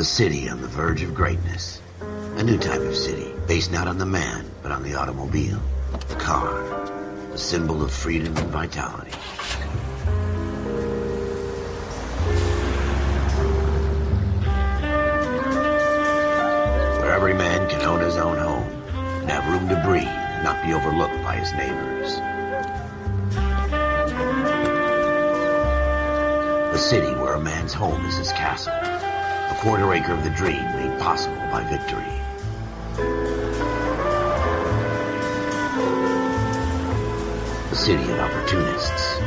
A city on the verge of greatness. A new type of city, based not on the man, but on the automobile. The car. The symbol of freedom and vitality. Where every man can own his own home, and have room to breathe, and not be overlooked by his neighbors. A city where a man's home is his castle. A quarter acre of the dream made possible by victory. A city of opportunists.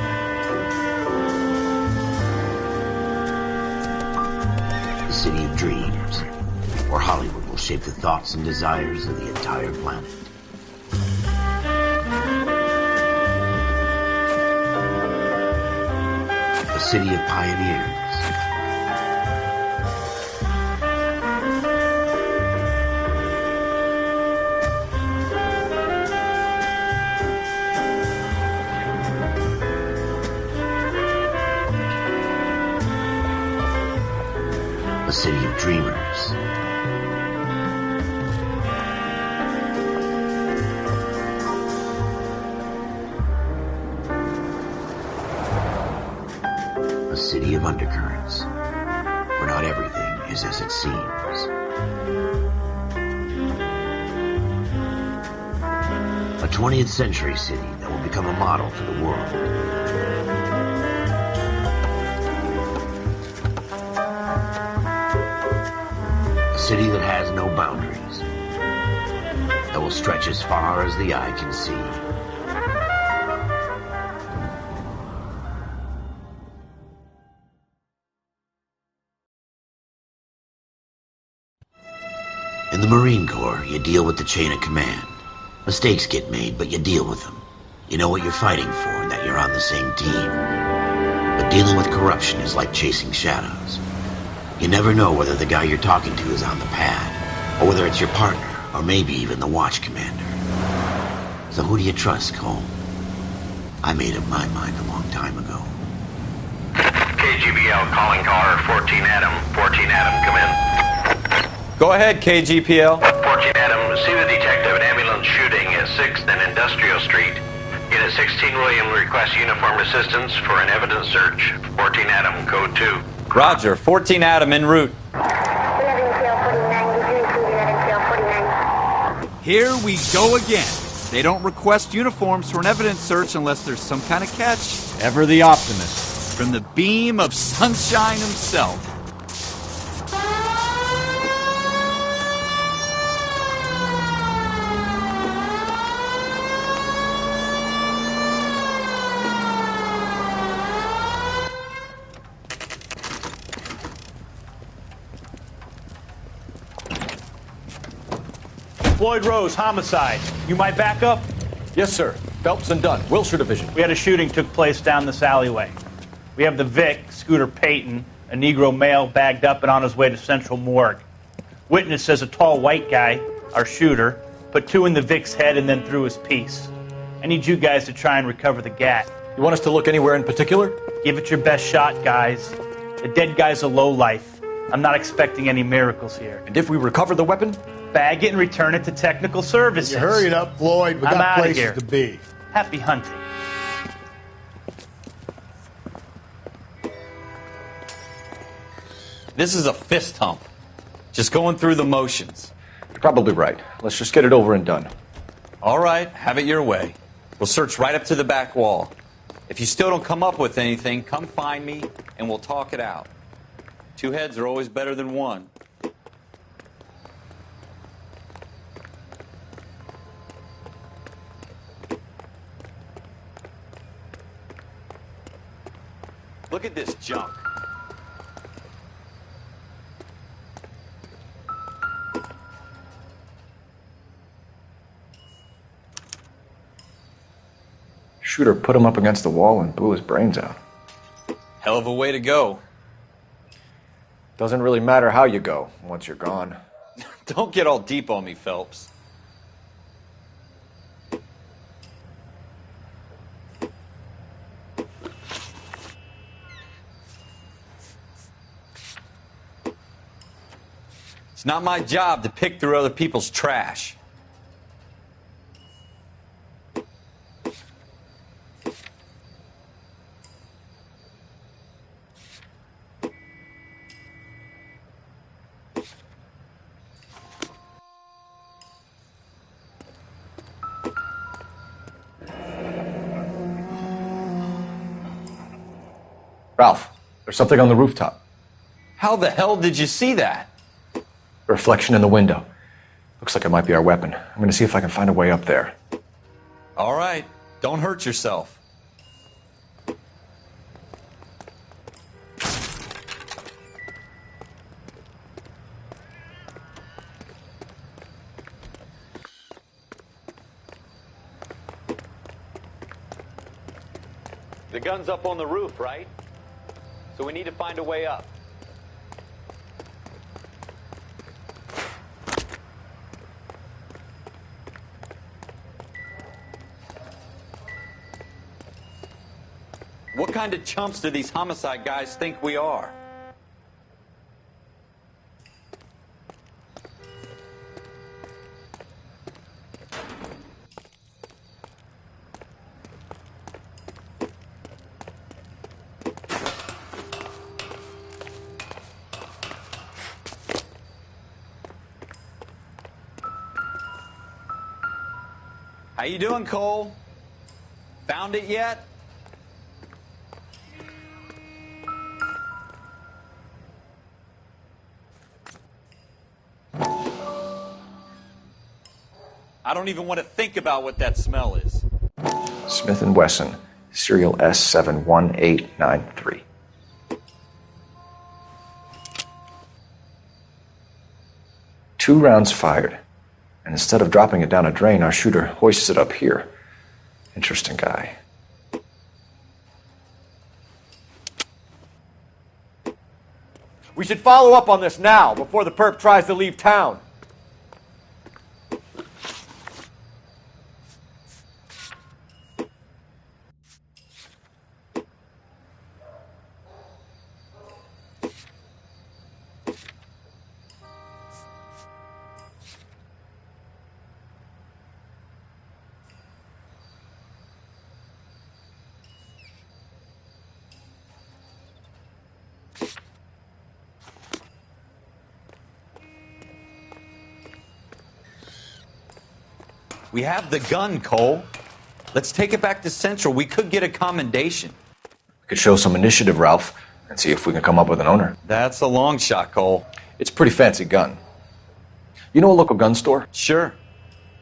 A city of dreams, where Hollywood will shape the thoughts and desires of the entire planet. A city of pioneers. A city of dreamers. A city of undercurrents, where not everything is as it seems. A 20th century city that will become a model for the world. A city that has no boundaries, that will stretch as far as the eye can see. In the Marine Corps, you deal with the chain of command. Mistakes get made, but you deal with them. You know what you're fighting for and that you're on the same team. But dealing with corruption is like chasing shadows. You never know whether the guy you're talking to is on the pad, or whether it's your partner, or maybe even the watch commander. So who do you trust, Cole? I made up my mind a long time ago. KGBL calling caller 14 Adam. 14 Adam, come in. Go ahead, KGPL. 14 Adam, see the detective, an ambulance shooting at 6th and Industrial Street. Unit 16 William requests uniformed assistance for an evidence search. 14 Adam, code 2. Roger, 14 Adam en route. Here we go again. They don't request uniforms for an evidence search unless there's some kind of catch. Ever the optimist. From the beam of sunshine himself. Floyd Rose, homicide. You my backup? Yes, sir. Phelps and Dunn, Wilshire Division. We had a shooting took place down this alleyway. We have the Vic, Scooter Payton, a Negro male bagged up and on his way to Central Morgue. Witness says a tall white guy, our shooter, put 2 in the Vic's head and then threw his piece. I need you guys to try and recover the gat. You want us to look anywhere in particular? Give it your best shot, guys. The dead guy's a lowlife. I'm not expecting any miracles here. And if we recover the weapon? Bag it and return it to technical services. You hurry it up, Floyd. We I'm got outta places here. to be. Happy hunting. This is a fist hump. Just going through the motions. You're probably right. Let's just get it over and done. All right, have it your way. We'll search right up to the back wall. If you still don't come up with anything, come find me and we'll talk it out. 2 heads are always better than 1. Look at this junk. Shooter put him up against the wall and blew his brains out. Hell of a way to go. Doesn't really matter how you go once you're gone. Don't get all deep on me, Phelps. It's not my job to pick through other people's trash. Ralph, there's something on the rooftop. How the hell did you see that? A reflection in the window. Looks like it might be our weapon. I'm going to see if I can find a way up there. All right, don't hurt yourself. The gun's up on the roof, right? So we need to find a way up. What kind of chumps do these homicide guys think we are? How you doing, Cole? Found it yet? I don't even want to think about what that smell is. Smith & Wesson, serial S71893. Two rounds fired. And instead of dropping it down a drain, our shooter hoists it up here. Interesting guy. We should follow up on this now, before the perp tries to leave town. We have the gun, Cole. Let's take it back to Central. We could get a commendation. We could show some initiative, Ralph, and see if we can come up with an owner. That's a long shot, Cole. It's a pretty fancy gun. You know a local gun store? Sure.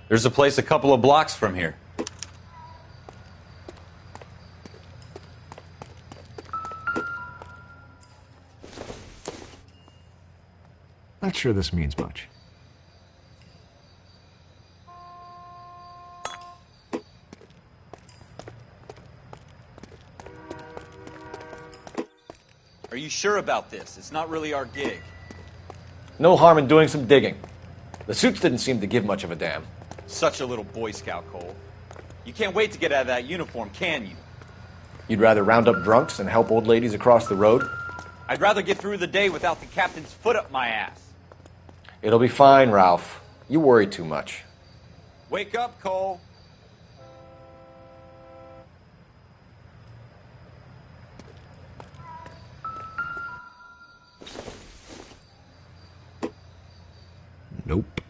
There's a place a couple of blocks from here. Not sure this means much. Are you sure about this? It's not really our gig. No harm in doing some digging. The suits didn't seem to give much of a damn. Such a little Boy Scout, Cole. You can't wait to get out of that uniform, can you? You'd rather round up drunks and help old ladies across the road? I'd rather get through the day without the captain's foot up my ass. It'll be fine, Ralph. You worry too much. Wake up, Cole. Nope.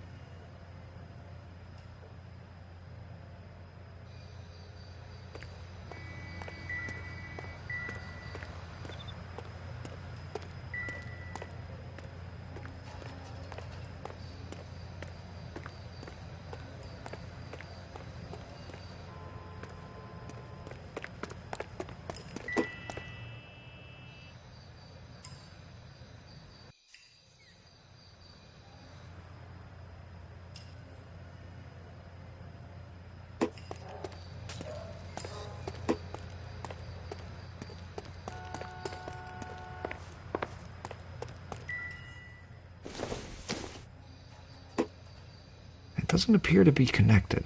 It doesn't appear to be connected.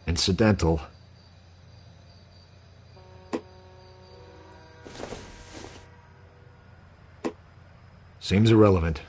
Incidental. Seems irrelevant.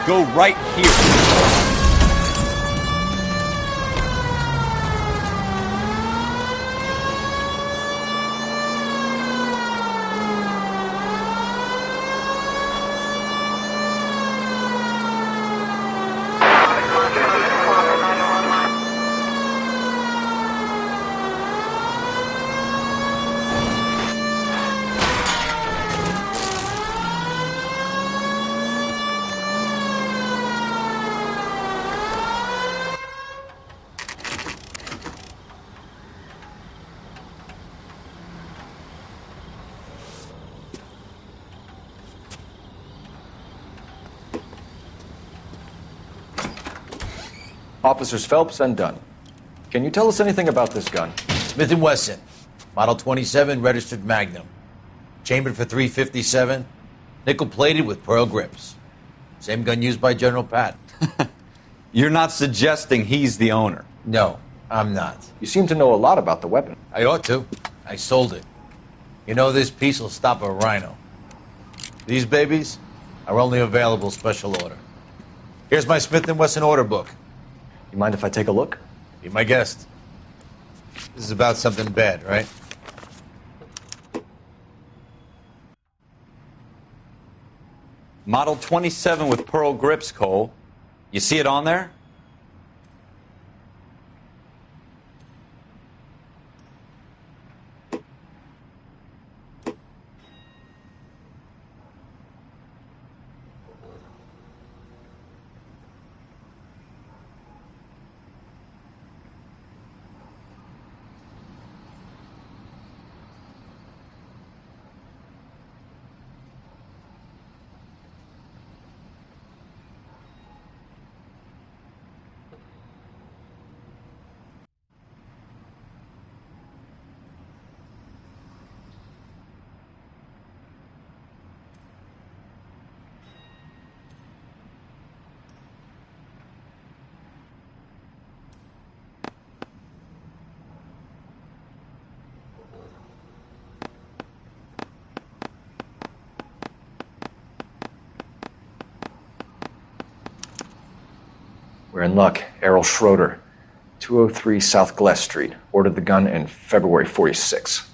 Go right here. Officers Phelps and Dunn. Can you tell us anything about this gun? Smith & Wesson, Model 27, registered Magnum. Chambered for .357, nickel-plated with pearl grips. Same gun used by General Patton. You're not suggesting he's the owner? No, I'm not. You seem to know a lot about the weapon. I ought to. I sold it. You know, this piece will stop a rhino. These babies are only available special order. Here's my Smith & Wesson order book. You mind if I take a look? Be my guest. This is about something bad, right? Model 27 with pearl grips, Cole. You see it on there? We're in luck. Errol Schroeder, 203 South Glass Street. Ordered the gun in February '46.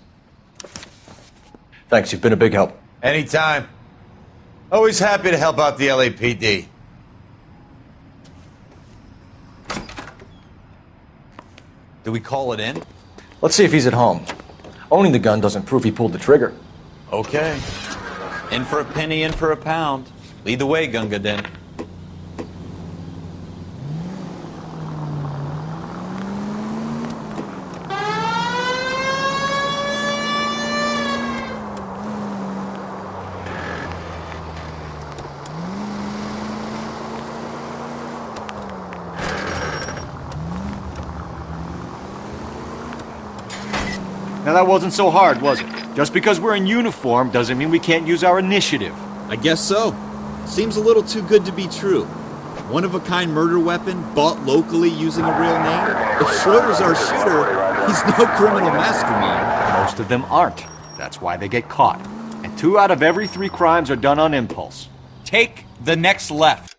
Thanks, you've been a big help. Anytime. Always happy to help out the LAPD. Do we call it in? Let's see if he's at home. Owning the gun doesn't prove he pulled the trigger. Okay. In for a penny, in for a pound. Lead the way, Gunga Din. Now that wasn't so hard, was it? Just because we're in uniform doesn't mean we can't use our initiative. I guess so. Seems a little too good to be true. One-of-a-kind murder weapon bought locally using a real name? If Schroeder's our shooter, he's no criminal mastermind. Most of them aren't. That's why they get caught. And 2 out of every 3 crimes are done on impulse. Take the next left.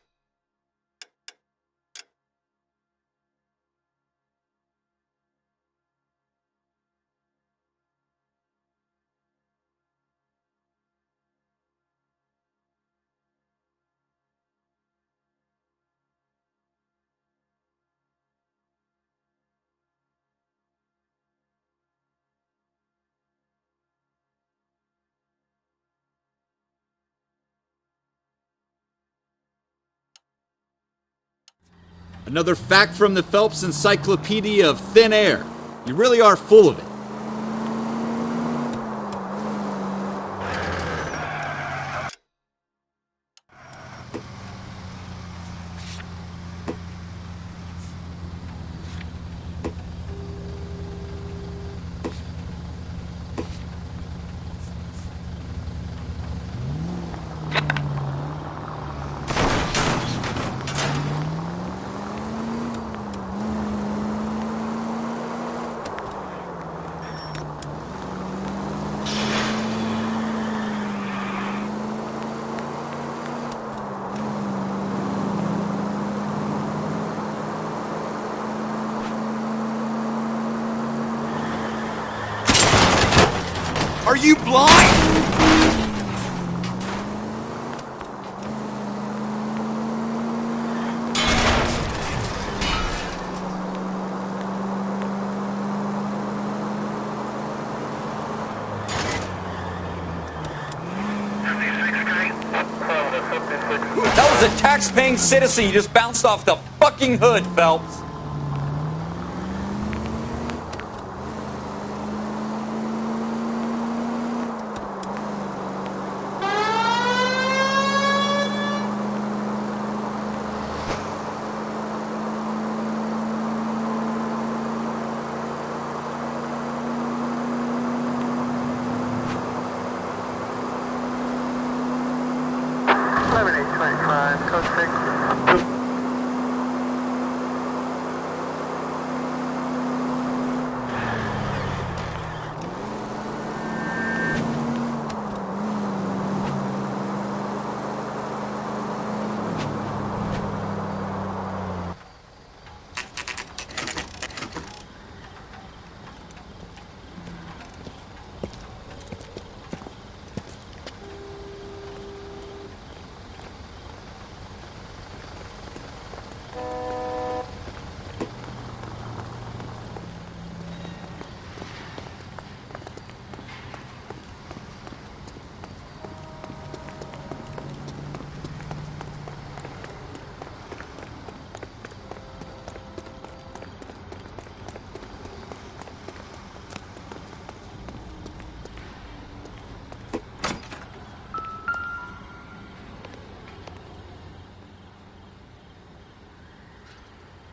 Another fact from the Phelps Encyclopedia of Thin Air. You really are full of it. Are you blind? That was a tax-paying citizen. You just bounced off the fucking hood, Phelps.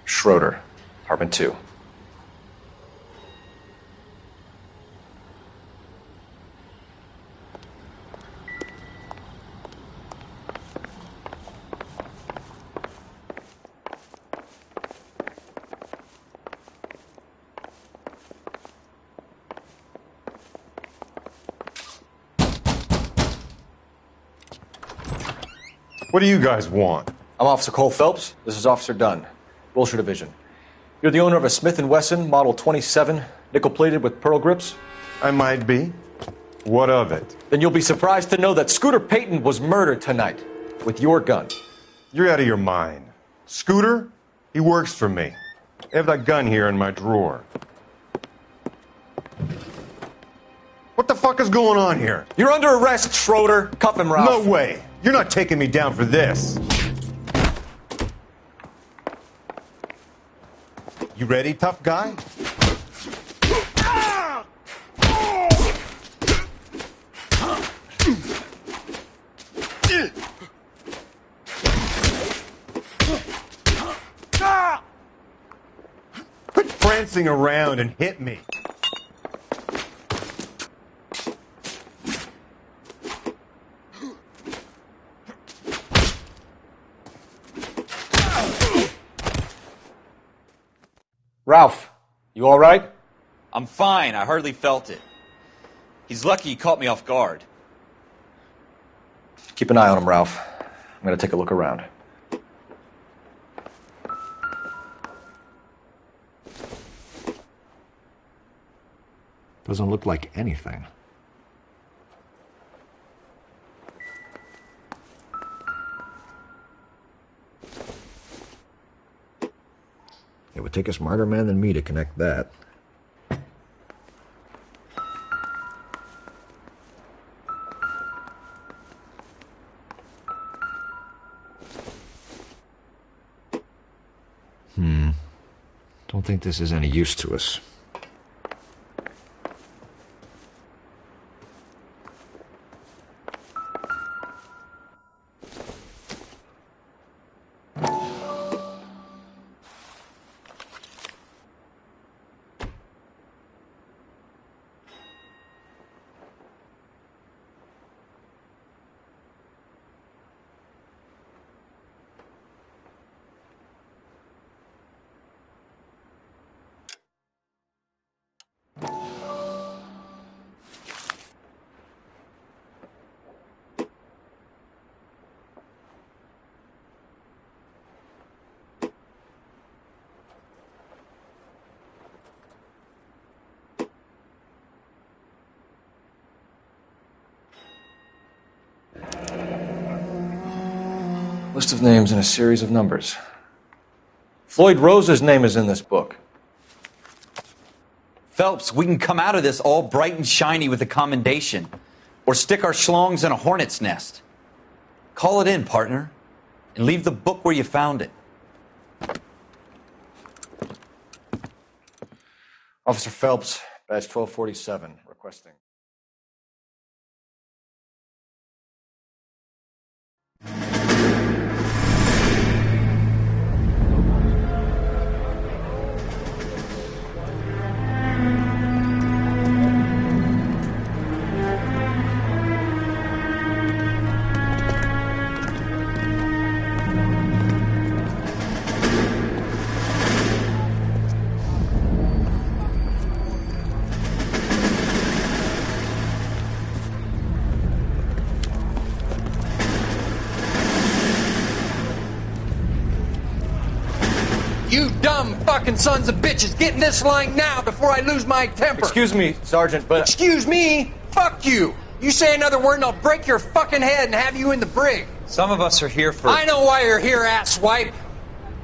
Schroeder, apartment 2. What do you guys want? I'm Officer Cole Phelps. This is Officer Dunn, Wilshire Division. You're the owner of a Smith & Wesson Model 27, nickel-plated with pearl grips? I might be. What of it? Then you'll be surprised to know that Scooter Payton was murdered tonight with your gun. You're out of your mind. Scooter? He works for me. I have that gun here in my drawer. What the fuck is going on here? You're under arrest, Schroeder. Cuff him, Ralph. No way. You're not taking me down for this. You ready, tough guy? Quit prancing around and hit me. Ralph, you all right? I'm fine. I hardly felt it. He's lucky he caught me off guard. Keep an eye on him, Ralph. I'm going to take a look around. Doesn't look like anything. It would take a smarter man than me to connect that. Don't think this is any use to us. List of names and a series of numbers. Floyd Rose's name is in this book. Phelps, we can come out of this all bright and shiny with a commendation. Or stick our schlongs in a hornet's nest. Call it in, partner. And leave the book where you found it. Officer Phelps, badge 1247, requesting. You dumb fucking sons of bitches, get in this line now before I lose my temper. Excuse me, Sergeant, but... Excuse me? Fuck you. You say another word and I'll break your fucking head and have you in the brig. Some of us are here for... I know why you're here, asswipe.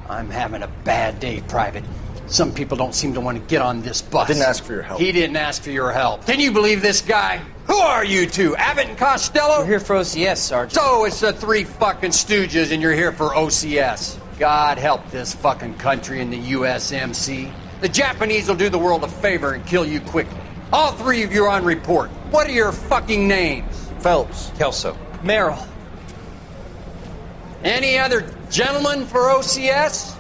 I'm having a bad day, Private. Some people don't seem to want to get on this bus. I didn't ask for your help. He didn't ask for your help. Can you believe this guy? Who are you two? Abbott and Costello? We're here for OCS, Sergeant. So it's the three fucking stooges and you're here for OCS. God help this fucking country and the USMC. The Japanese will do the world a favor and kill you quickly. All three of you are on report. What are your fucking names? Phelps. Kelso. Merrill. Any other gentlemen for OCS?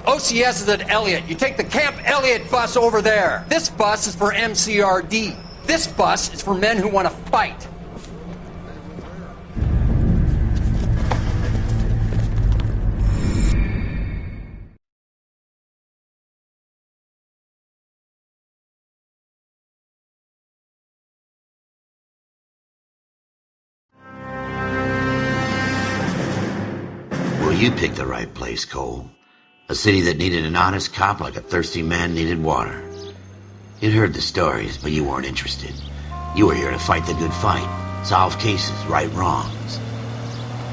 OCS is at Elliott. You take the Camp Elliott bus over there. This bus is for MCRD. This bus is for men who want to fight. Well, you picked the right place, Cole. A city that needed an honest cop like a thirsty man needed water. You'd heard the stories, but you weren't interested. You were here to fight the good fight, solve cases, right wrongs.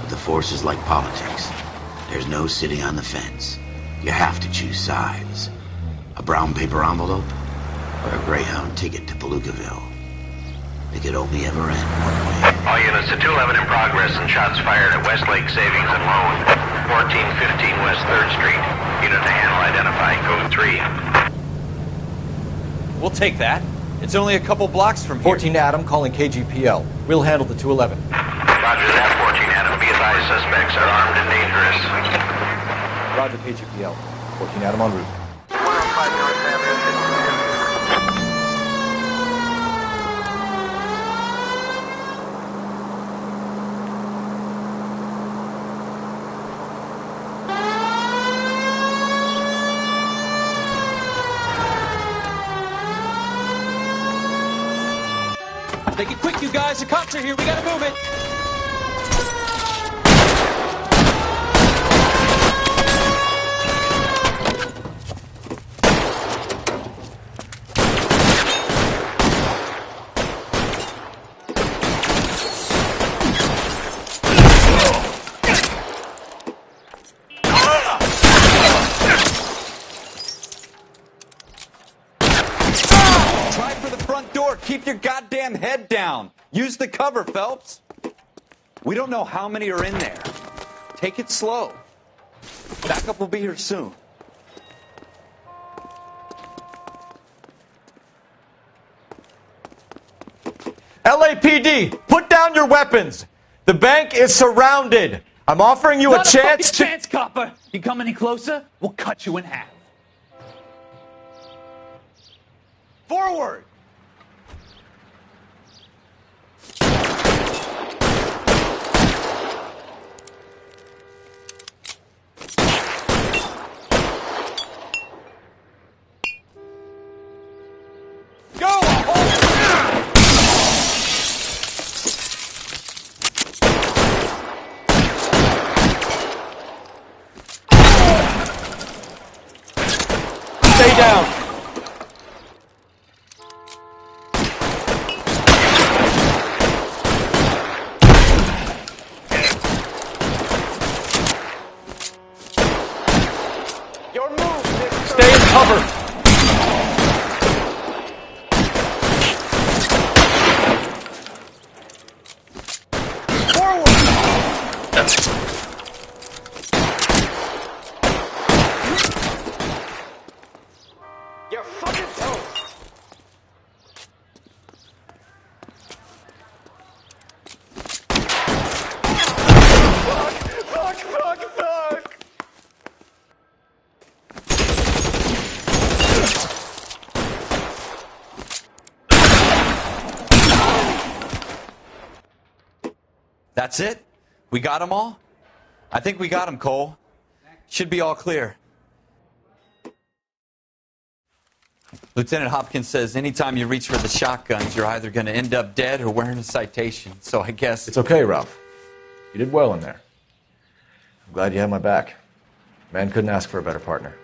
But the force is like politics. There's no sitting on the fence. You have to choose sides. A brown paper envelope or a Greyhound ticket to Palookaville. It could only ever end one way. All units to 211 in progress and shots fired at Westlake Savings and Loan, 1415 West 3rd Street. Unit to handle identify, code 3. We'll take that. It's only a couple blocks from here. 14 Adam calling KGPL. We'll handle the 211. Roger that, 14 Adam. Be advised, suspects are armed and dangerous. Roger, KGPL. 14 Adam en route. 105 North Avenue. Make it quick, you guys. The cops are here. We gotta move it. Try for the front door. Keep your goddamn head down. Use the cover, Phelps. We don't know how many are in there. Take it slow. Backup will be here soon. LAPD, put down your weapons. The bank is surrounded. I'm offering you a chance to... chance, copper. You come any closer, we'll cut you in half. Forward! Go! Stay down. Your move. Stay in cover. You're fucking toast. Fuck. That's it? We got them all? I think we got them, Cole. Should be all clear. Lieutenant Hopkins says anytime you reach for the shotguns, you're either going to end up dead or wearing a citation. So I guess... It's okay, Ralph. You did well in there. I'm glad you had my back. Man couldn't ask for a better partner.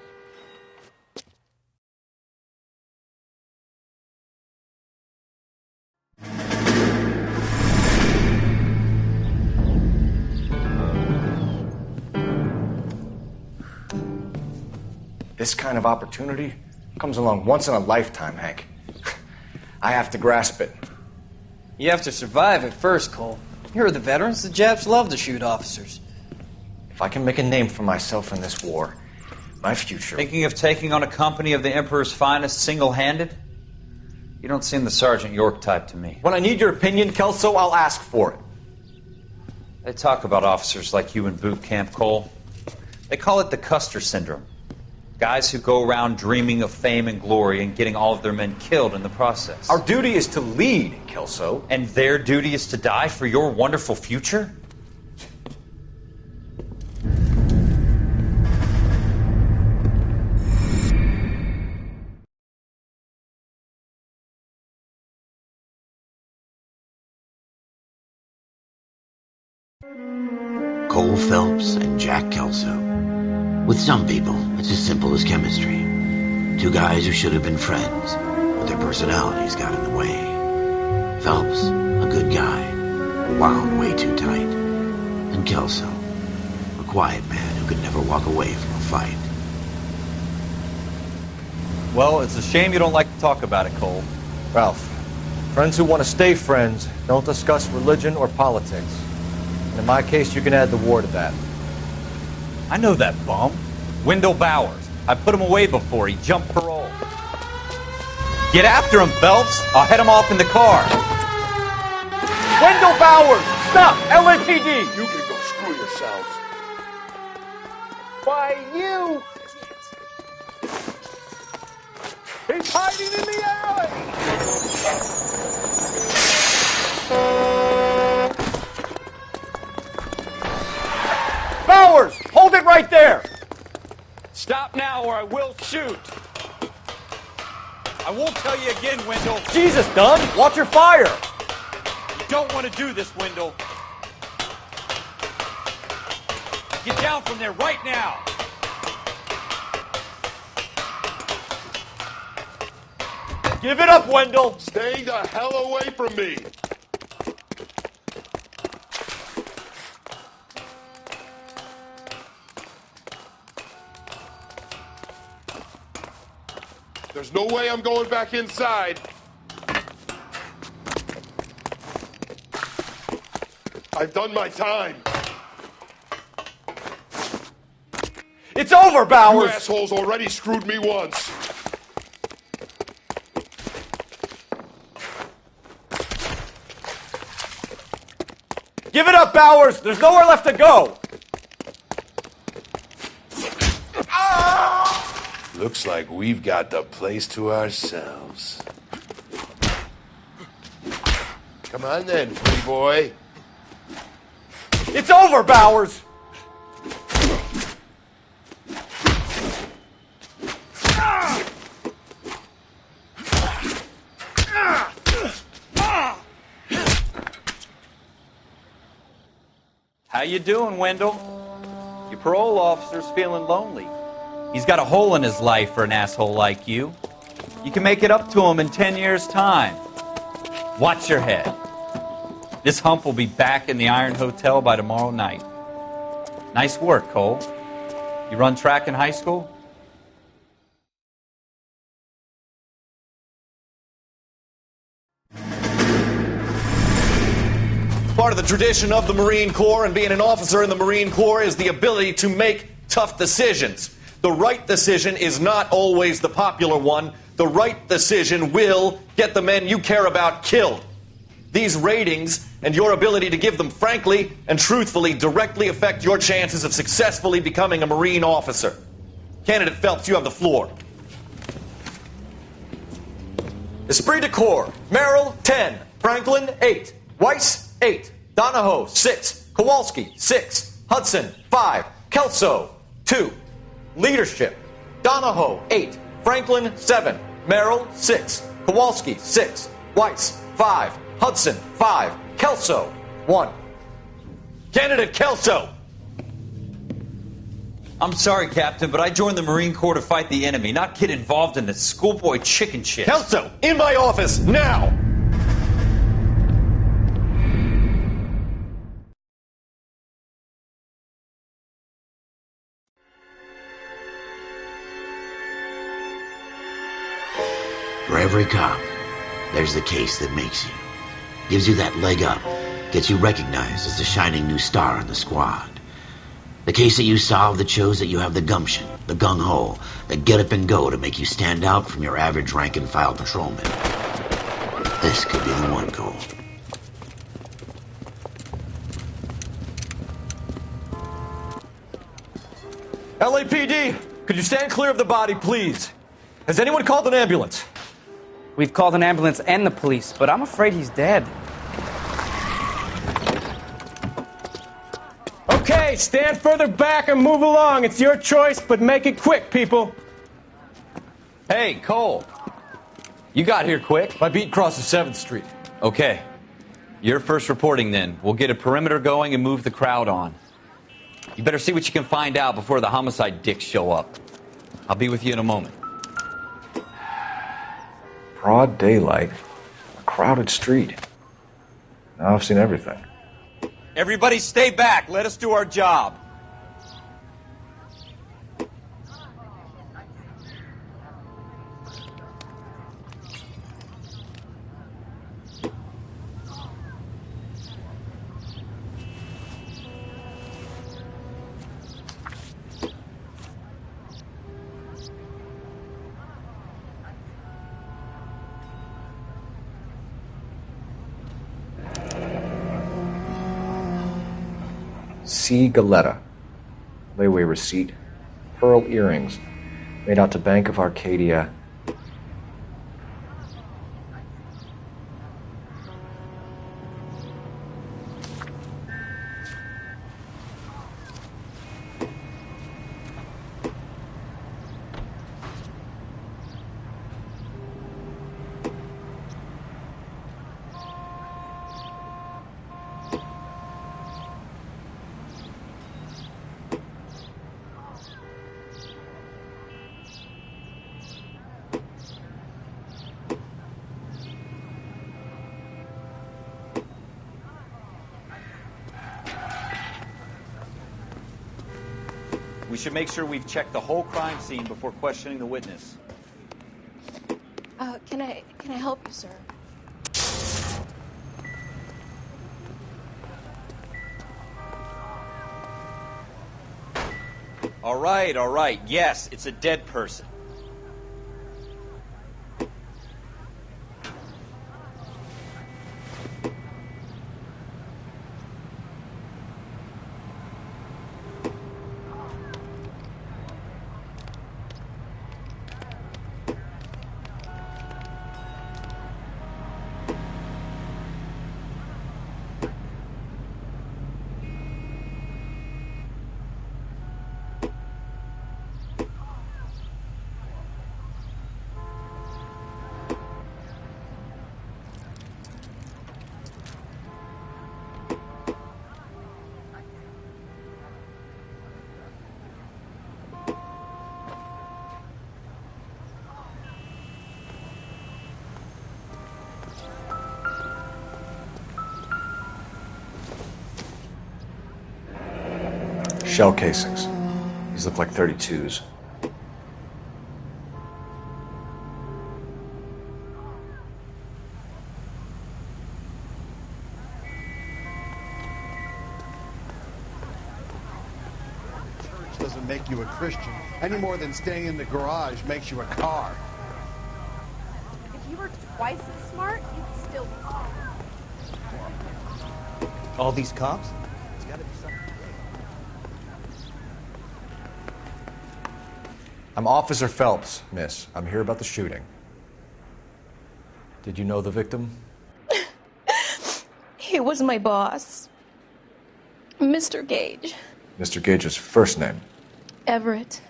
This kind of opportunity comes along once in a lifetime, Hank. I have to grasp it. You have to survive it first, Cole. Here are the veterans. The Japs love to shoot officers. If I can make a name for myself in this war, my future... Thinking of taking on a company of the Emperor's finest single-handed? You don't seem the Sergeant York type to me. When I need your opinion, Kelso, I'll ask for it. They talk about officers like you in boot camp, Cole. They call it the Custer Syndrome. Guys who go around dreaming of fame and glory and getting all of their men killed in the process. Our duty is to lead, Kelso. And their duty is to die for your wonderful future? Cole Phelps and Jack Kelso. With some people, it's as simple as chemistry. Two guys who should have been friends, but their personalities got in the way. Phelps, a good guy, wound way too tight. And Kelso, a quiet man who could never walk away from a fight. Well, it's a shame you don't like to talk about it, Cole. Ralph, friends who want to stay friends don't discuss religion or politics. And in my case, you can add the war to that. I know that bum. Wendell Bowers. I put him away before. He jumped parole. Get after him, Phelps. I'll head him off in the car. Wendell Bowers! Stop! LAPD! You can go screw yourselves. Why, you! He's hiding in the alley! Bowers! Hold it right there! Stop now or I will shoot. I won't tell you again, Wendell. Jesus, Dunn! Watch your fire! You don't want to do this, Wendell. Get down from there right now! Give it up, Wendell! Stay the hell away from me! There's no way I'm going back inside. I've done my time. It's over, Bowers! You assholes already screwed me once. Give it up, Bowers! There's nowhere left to go! Looks like we've got the place to ourselves. Come on then, pretty boy. It's over, Bowers! How you doing, Wendell? Your parole officer's feeling lonely. He's got a hole in his life for an asshole like you. You can make it up to him in 10 years' time. Watch your head. This hump will be back in the Iron Hotel by tomorrow night. Nice work, Cole. You run track in high school? Part of the tradition of the Marine Corps and being an officer in the Marine Corps is the ability to make tough decisions. The right decision is not always the popular one. The right decision will get the men you care about killed. These ratings and your ability to give them frankly and truthfully directly affect your chances of successfully becoming a Marine officer. Candidate Phelps, you have the floor. Esprit de Corps, Merrill, 10. Franklin, 8. Weiss, 8. Donahoe, 6. Kowalski, 6. Hudson, 5. Kelso, 2. Leadership, Donahoe, 8. Franklin, 7. Merrill, 6. Kowalski, 6. Weiss, 5. Hudson, 5. Kelso, 1. Candidate Kelso. I'm sorry, Captain, but I joined the Marine Corps to fight the enemy, not get involved in this schoolboy chicken shit. Kelso, in my office, now! For every cop, there's the case that makes you. Gives you that leg up. Gets you recognized as the shining new star in the squad. The case that you solve that shows that you have the gumption, the gung-ho, the get up and go to make you stand out from your average rank-and-file patrolman. This could be the one, Cole. LAPD, could you stand clear of the body, please? Has anyone called an ambulance? We've called an ambulance and the police, but I'm afraid he's dead. Okay, stand further back and move along. It's your choice, but make it quick, people. Hey, Cole. You got here quick. My beat crosses 7th Street. Okay. You're first reporting then. We'll get a perimeter going and move the crowd on. You better see what you can find out before the homicide dicks show up. I'll be with you in a moment. Broad daylight, a crowded street. Now I've seen everything. Everybody stay back. Let us do our job. C. Galetta. Layaway receipt. Pearl earrings. Made out to Bank of Arcadia. We should make sure we've checked the whole crime scene before questioning the witness. Can I help you, sir? All right. Yes, it's a dead person. Shell casings. These look like 32s. Church doesn't make you a Christian any more than staying in the garage makes you a car. If you were twice as smart, you'd still be smart. All these cops? It's gotta be something. I'm Officer Phelps, miss. I'm here about the shooting. Did you know the victim? He was my boss, Mr. Gage. Mr. Gage's first name. Everett.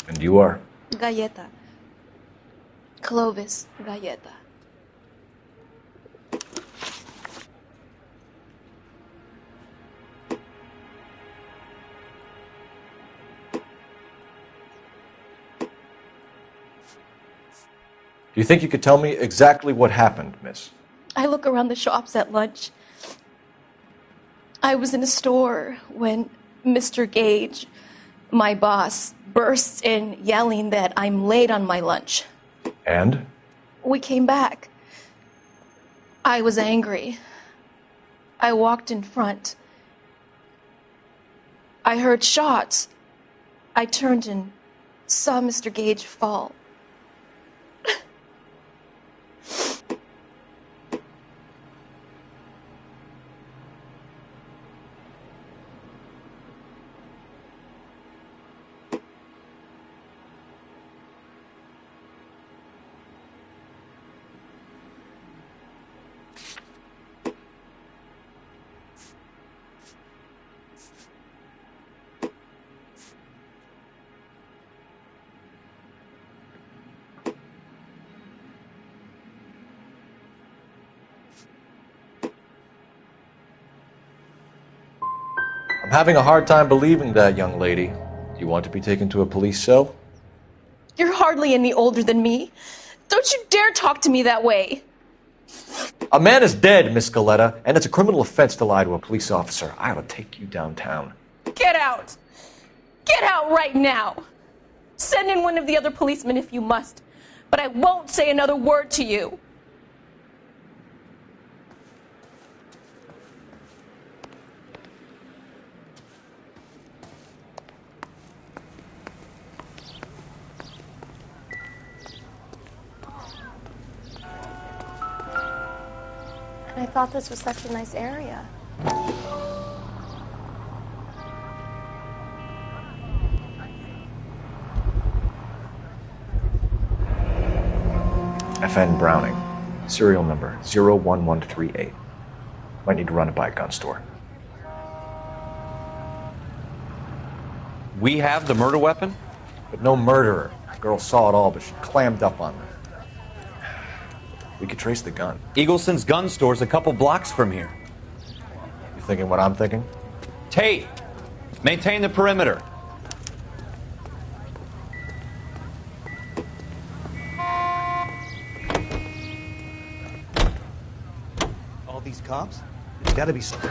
And you are? Galleta. Clovis Galleta. Do you think you could tell me exactly what happened, miss? I look around the shops at lunch. I was in a store when Mr. Gage, my boss, bursts in yelling that I'm late on my lunch. And? We came back. I was angry. I walked in front. I heard shots. I turned and saw Mr. Gage fall. I'm having a hard time believing that, young lady. Do you want to be taken to a police cell? You're hardly any older than me. Don't you dare talk to me that way. A man is dead, Miss Galetta, and it's a criminal offense to lie to a police officer. I ought to take you downtown. Get out. Get out right now. Send in one of the other policemen if you must, but I won't say another word to you. I thought this was such a nice area. FN Browning. Serial number 01138. Might need to run it by a gun store. We have the murder weapon? But no murderer. The girl saw it all, but she clammed up on them. We could trace the gun. Eagleson's gun store's a couple blocks from here. You thinking what I'm thinking? Tate, maintain the perimeter. All these cops? There's gotta be something.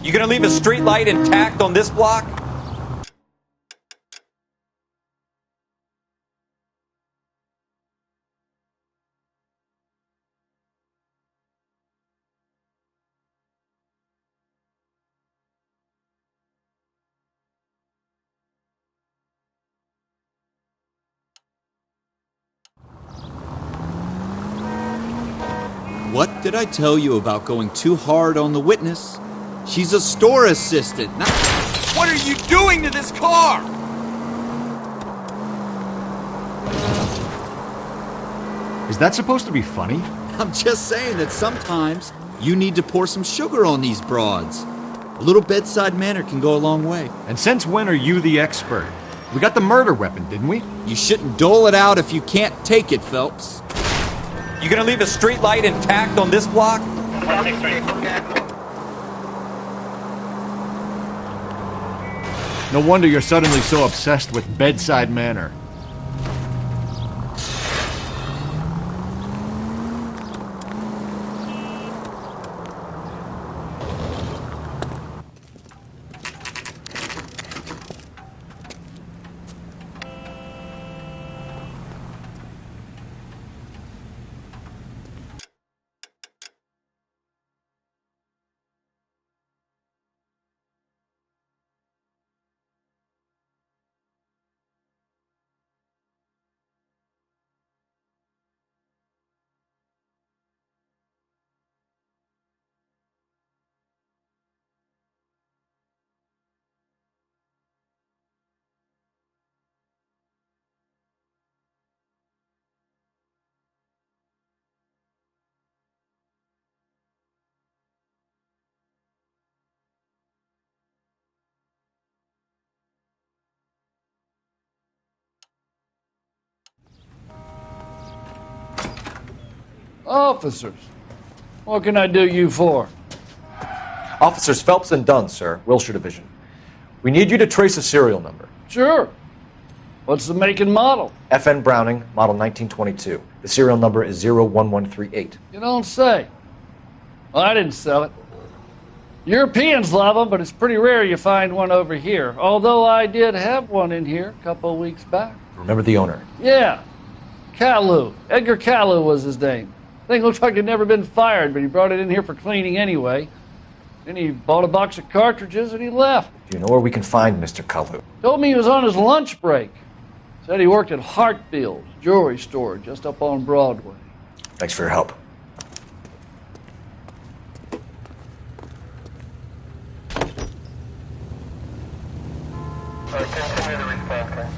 You gonna leave a street light intact on this block? What did I tell you about going too hard on the witness? She's a store assistant. What are you doing to this car? Is that supposed to be funny? I'm just saying that sometimes you need to pour some sugar on these broads. A little bedside manner can go a long way. And since when are you the expert? We got the murder weapon, didn't we? You shouldn't dole it out if you can't take it, Phelps. You gonna leave a street light intact on this block? No wonder you're suddenly so obsessed with bedside manner. Officers, what can I do you for? Officers Phelps and Dunn, sir, Wilshire Division. We need you to trace a serial number. Sure. What's the make and model? FN Browning, model 1922. The serial number is 01138. You don't say. Well, I didn't sell it. Europeans love them, but it's pretty rare you find one over here. Although I did have one in here a couple of weeks back. Remember the owner? Yeah. Kalu. Edgar Kalu was his name. Thing looked like he'd never been fired, but he brought it in here for cleaning anyway. Then he bought a box of cartridges and he left. Do you know where we can find Mr. Kalu? Told me he was on his lunch break. Said he worked at Hartfield's jewelry store just up on Broadway. Thanks for your help. Continue the response.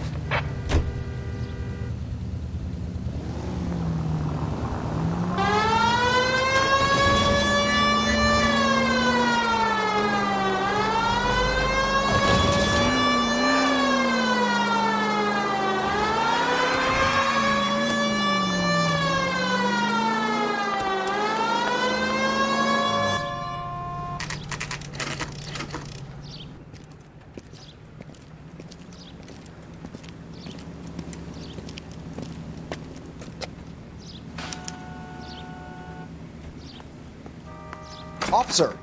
Officer,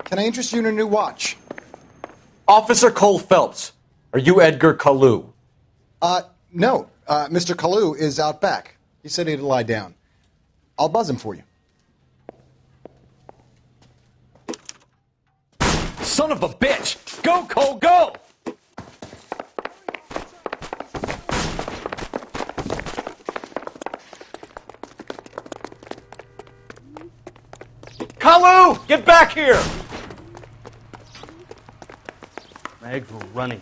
can I interest you in a new watch? Officer Cole Phelps, are you Edgar Kalu? No. Mr. Kalu is out back. He said he'd lie down. I'll buzz him for you. Son of a bitch! Go, Cole, go! Kalu! Get back here! My eggs were running.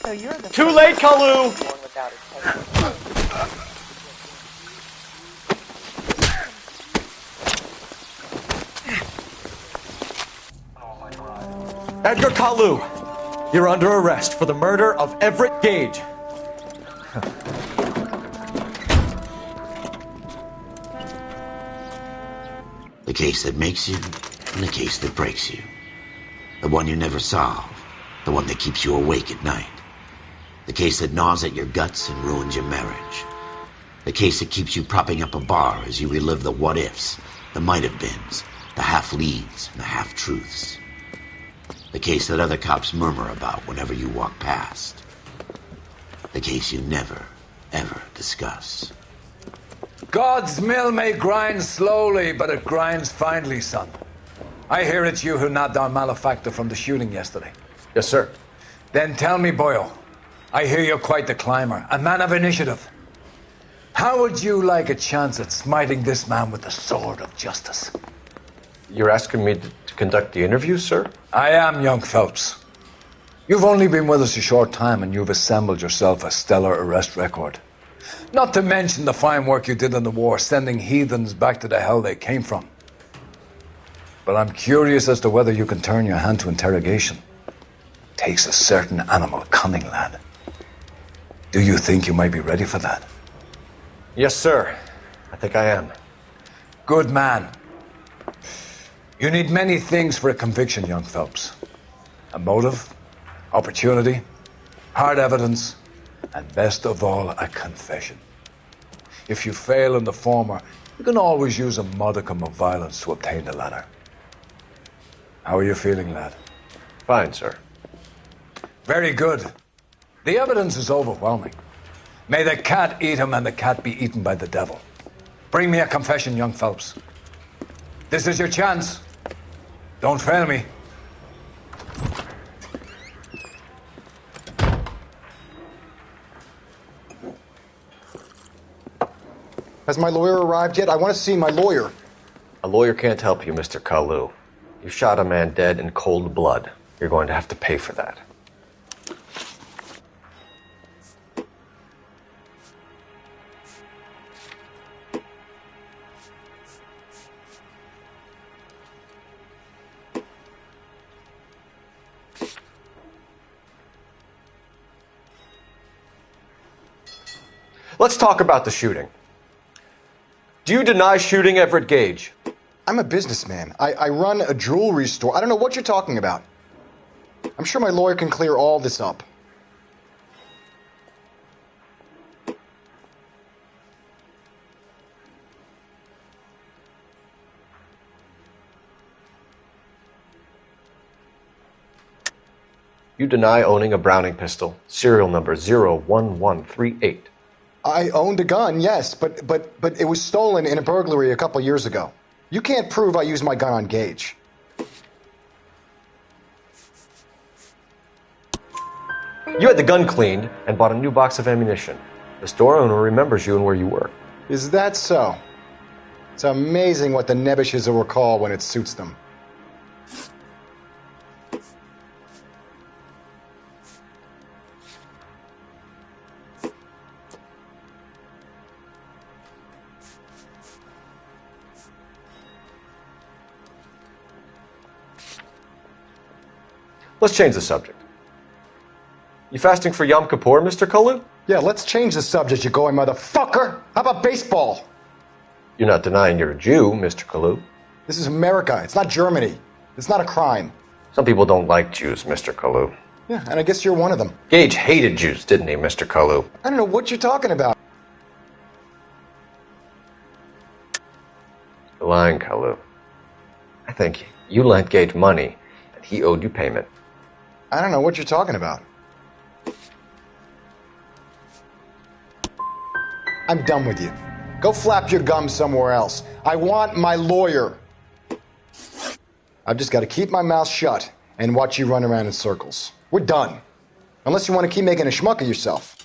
So you're the Too late, Kalu! Edgar Kalu, you're under arrest for the murder of Everett Gage. The case that makes you, and the case that breaks you. The one you never solve, the one that keeps you awake at night. The case that gnaws at your guts and ruins your marriage. The case that keeps you propping up a bar as you relive the what-ifs, the might-have-beens, the half-leads, and the half-truths. The case that other cops murmur about whenever you walk past. The case you never, ever discuss. God's mill may grind slowly, but it grinds finely, son. I hear it's you who nabbed our malefactor from the shooting yesterday. Yes, sir. Then tell me, Boyle, I hear you're quite the climber, a man of initiative. How would you like a chance at smiting this man with the sword of justice? You're asking me to conduct the interview, sir? I am, young Phelps. You've only been with us a short time and you've assembled yourself a stellar arrest record. Not to mention the fine work you did in the war, sending heathens back to the hell they came from. But I'm curious as to whether you can turn your hand to interrogation. Takes a certain animal cunning, lad. Do you think you might be ready for that? Yes, sir. I think I am. Good man. You need many things for a conviction, young Phelps. A motive, opportunity, hard evidence, and best of all, a confession. If you fail in the former, you can always use a modicum of violence to obtain the latter. How are you feeling, lad? Fine, sir. Very good. The evidence is overwhelming. May the cat eat him and the cat be eaten by the devil. Bring me a confession, young Phelps. This is your chance. Don't fail me. Has my lawyer arrived yet? I want to see my lawyer. A lawyer can't help you, Mr. Kalu. You shot a man dead in cold blood. You're going to have to pay for that. Let's talk about the shooting. Do you deny shooting Everett Gage? I'm a businessman. I run a jewelry store. I don't know what you're talking about. I'm sure my lawyer can clear all this up. You deny owning a Browning pistol, serial number 01138. I owned a gun, yes, but it was stolen in a burglary a couple years ago. You can't prove I used my gun on Gage. You had the gun cleaned and bought a new box of ammunition. The store owner remembers you and where you were. Is that so? It's amazing what the Nebbishes will recall when it suits them. Let's change the subject. You fasting for Yom Kippur, Mr. Kalu? Yeah, let's change the subject, you going motherfucker. How about baseball? You're not denying you're a Jew, Mr. Kalu. This is America. It's not Germany. It's not a crime. Some people don't like Jews, Mr. Kalu. Yeah, and I guess you're one of them. Gage hated Jews, didn't he, Mr. Kalu? I don't know what you're talking about. You're lying, Kalu. I think you lent Gage money, and he owed you payment. I don't know what you're talking about. I'm done with you. Go flap your gums somewhere else. I want my lawyer. I've just got to keep my mouth shut and watch you run around in circles. We're done. Unless you want to keep making a schmuck of yourself.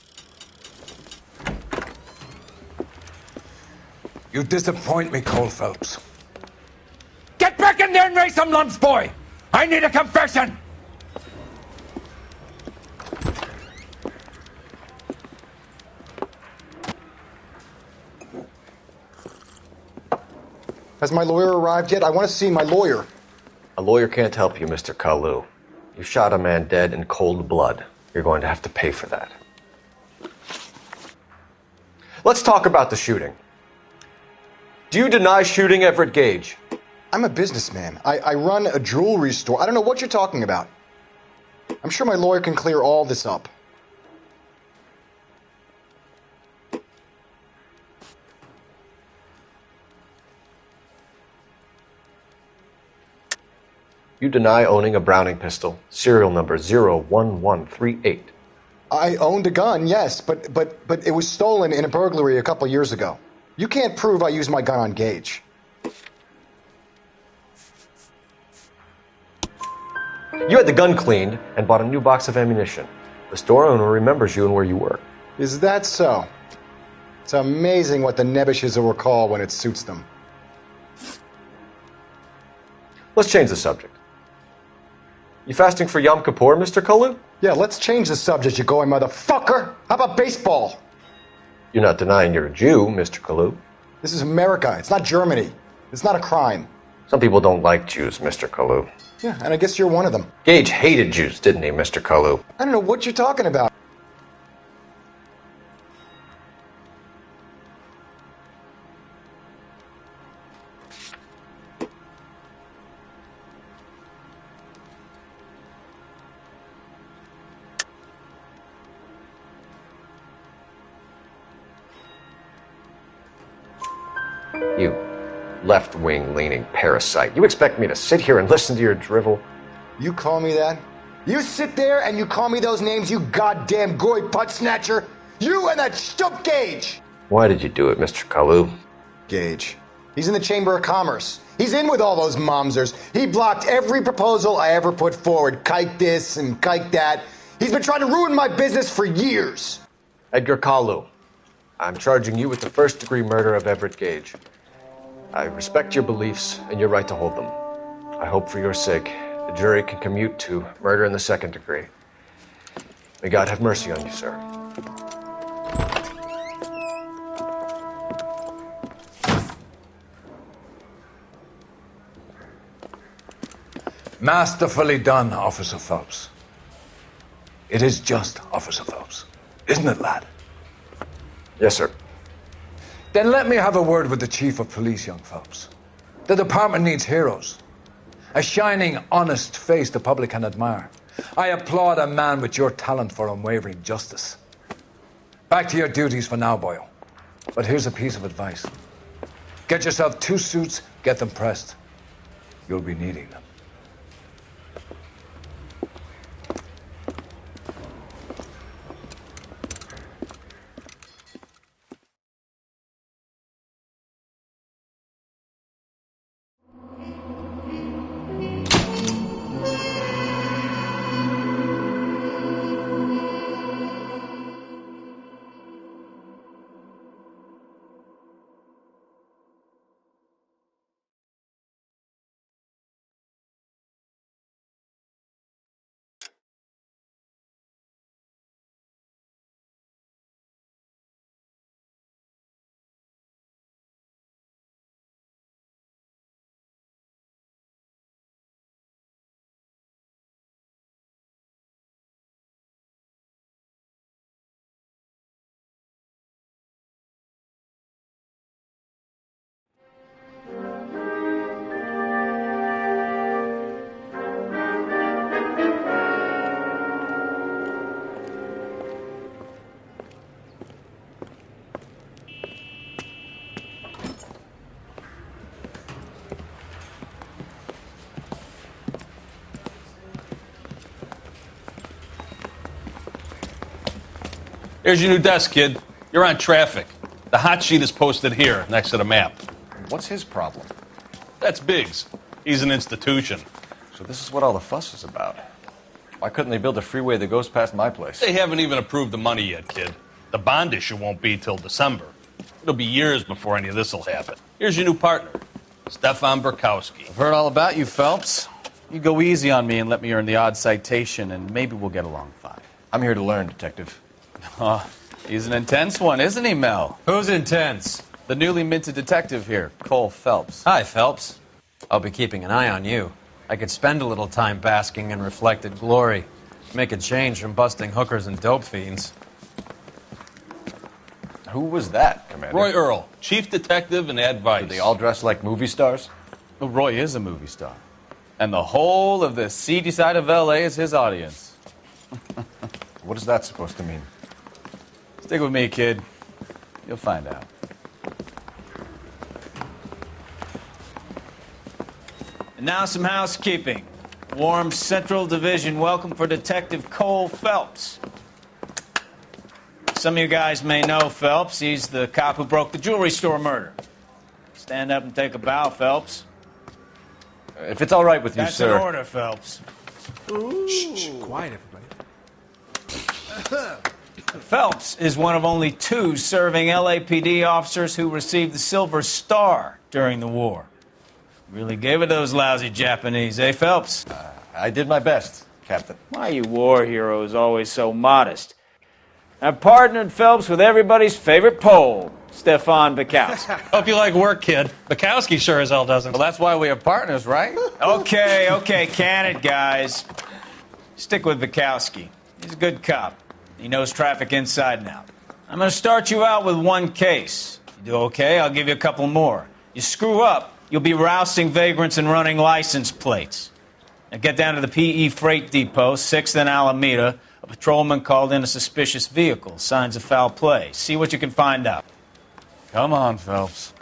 You disappoint me, Cole Phelps. Get back in there and raise some lumps, boy! I need a confession! Has my lawyer arrived yet? I want to see my lawyer. A lawyer can't help you, Mr. Kalu. You shot a man dead in cold blood. You're going to have to pay for that. Let's talk about the shooting. Do you deny shooting Everett Gage? I'm a businessman. I run a jewelry store. I don't know what you're talking about. I'm sure my lawyer can clear all this up. You deny owning a Browning pistol, serial number 01138. I owned a gun, yes, but it was stolen in a burglary a couple years ago. You can't prove I used my gun on Gage. You had the gun cleaned and bought a new box of ammunition. The store owner remembers you and where you were. Is that so? It's amazing what the Nebishes will recall when it suits them. Let's change the subject. You fasting for Yom Kippur, Mr. Kalu? Yeah, let's change the subject, you going motherfucker! How about baseball? You're not denying you're a Jew, Mr. Kalu. This is America. It's not Germany. It's not a crime. Some people don't like Jews, Mr. Kalu. Yeah, and I guess you're one of them. Gage hated Jews, didn't he, Mr. Kalu? I don't know what you're talking about. You left-wing leaning parasite. You expect me to sit here and listen to your drivel? You call me that? You sit there and you call me those names, you goddamn goy putt snatcher? You and that stup Gage! Why did you do it, Mr. Kalu? Gage. He's in the Chamber of Commerce. He's in with all those momsers. He blocked every proposal I ever put forward. Kike this and kike that. He's been trying to ruin my business for years. Edgar Kalu, I'm charging you with the first-degree murder of Everett Gage. I respect your beliefs and your right to hold them. I hope for your sake the jury can commute to murder in the second degree. May God have mercy on you, sir. Masterfully done, Officer Phelps. It is just Officer Phelps. Isn't it, lad? Yes, sir. Then let me have a word with the Chief of Police, young Phelps. The department needs heroes. A shining, honest face the public can admire. I applaud a man with your talent for unwavering justice. Back to your duties for now, boyo. But here's a piece of advice. Get yourself 2 suits, get them pressed. You'll be needing them. Here's your new desk, kid. You're on traffic. The hot sheet is posted here, next to the map. What's his problem? That's Biggs. He's an institution. So this is what all the fuss is about. Why couldn't they build a freeway that goes past my place? They haven't even approved the money yet, kid. The bond issue won't be till December. It'll be years before any of this will happen. Here's your new partner, Stefan Burkowski. I've heard all about you, Phelps. You go easy on me and let me earn the odd citation, and maybe we'll get along fine. I'm here to learn, Detective. Oh, he's an intense one, isn't he, Mel? Who's intense? The newly minted detective here, Cole Phelps. Hi, Phelps. I'll be keeping an eye on you. I could spend a little time basking in reflected glory. Make a change from busting hookers and dope fiends. Who was that, Commander? Roy Earl, chief detective and advice. Do they all dress like movie stars? Well, Roy is a movie star. And the whole of the seedy side of L.A. is his audience. What is that supposed to mean? Stick with me, kid. You'll find out. And now some housekeeping. Warm Central Division welcome for Detective Cole Phelps. Some of you guys may know Phelps. He's the cop who broke the jewelry store murder. Stand up and take a bow, Phelps. If it's all right with you, That's sir. That's an order, Phelps. Shh, quiet, everybody. Phelps is one of only 2 serving LAPD officers who received the Silver Star during the war. Really gave it those lousy Japanese, eh, Phelps? I did my best, Captain. Why are you war heroes always so modest? I've partnered Phelps with everybody's favorite Pole, Stefan Burkowski. Hope you like work, kid. Bukowski sure as hell doesn't. Well, that's why we have partners, right? Okay, can it, guys. Stick with Bukowski. He's a good cop. He knows traffic inside and out. I'm going to start you out with 1 case. You do okay, I'll give you a couple more. You screw up, you'll be rousting vagrants and running license plates. Now get down to the PE Freight Depot, 6th and Alameda. A patrolman called in a suspicious vehicle. Signs of foul play. See what you can find out. Come on, Phelps.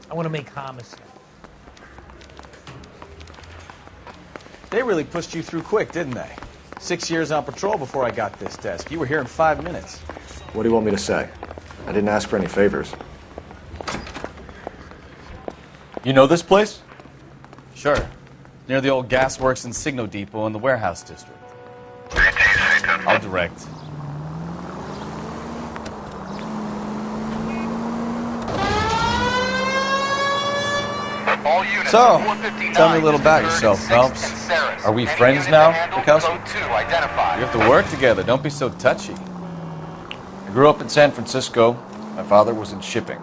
I want to make homicide. They really pushed you through quick, didn't they? 6 years on patrol before I got this desk. You were here in 5 minutes. What do you want me to say? I didn't ask for any favors. You know this place? Sure. Near the old gasworks and Signo Depot in the warehouse district. I'll direct. So, tell me a little about yourself, Phelps. Are we friends now, Bukowski? We have to work together. Don't be so touchy. I grew up in San Francisco. My father was in shipping.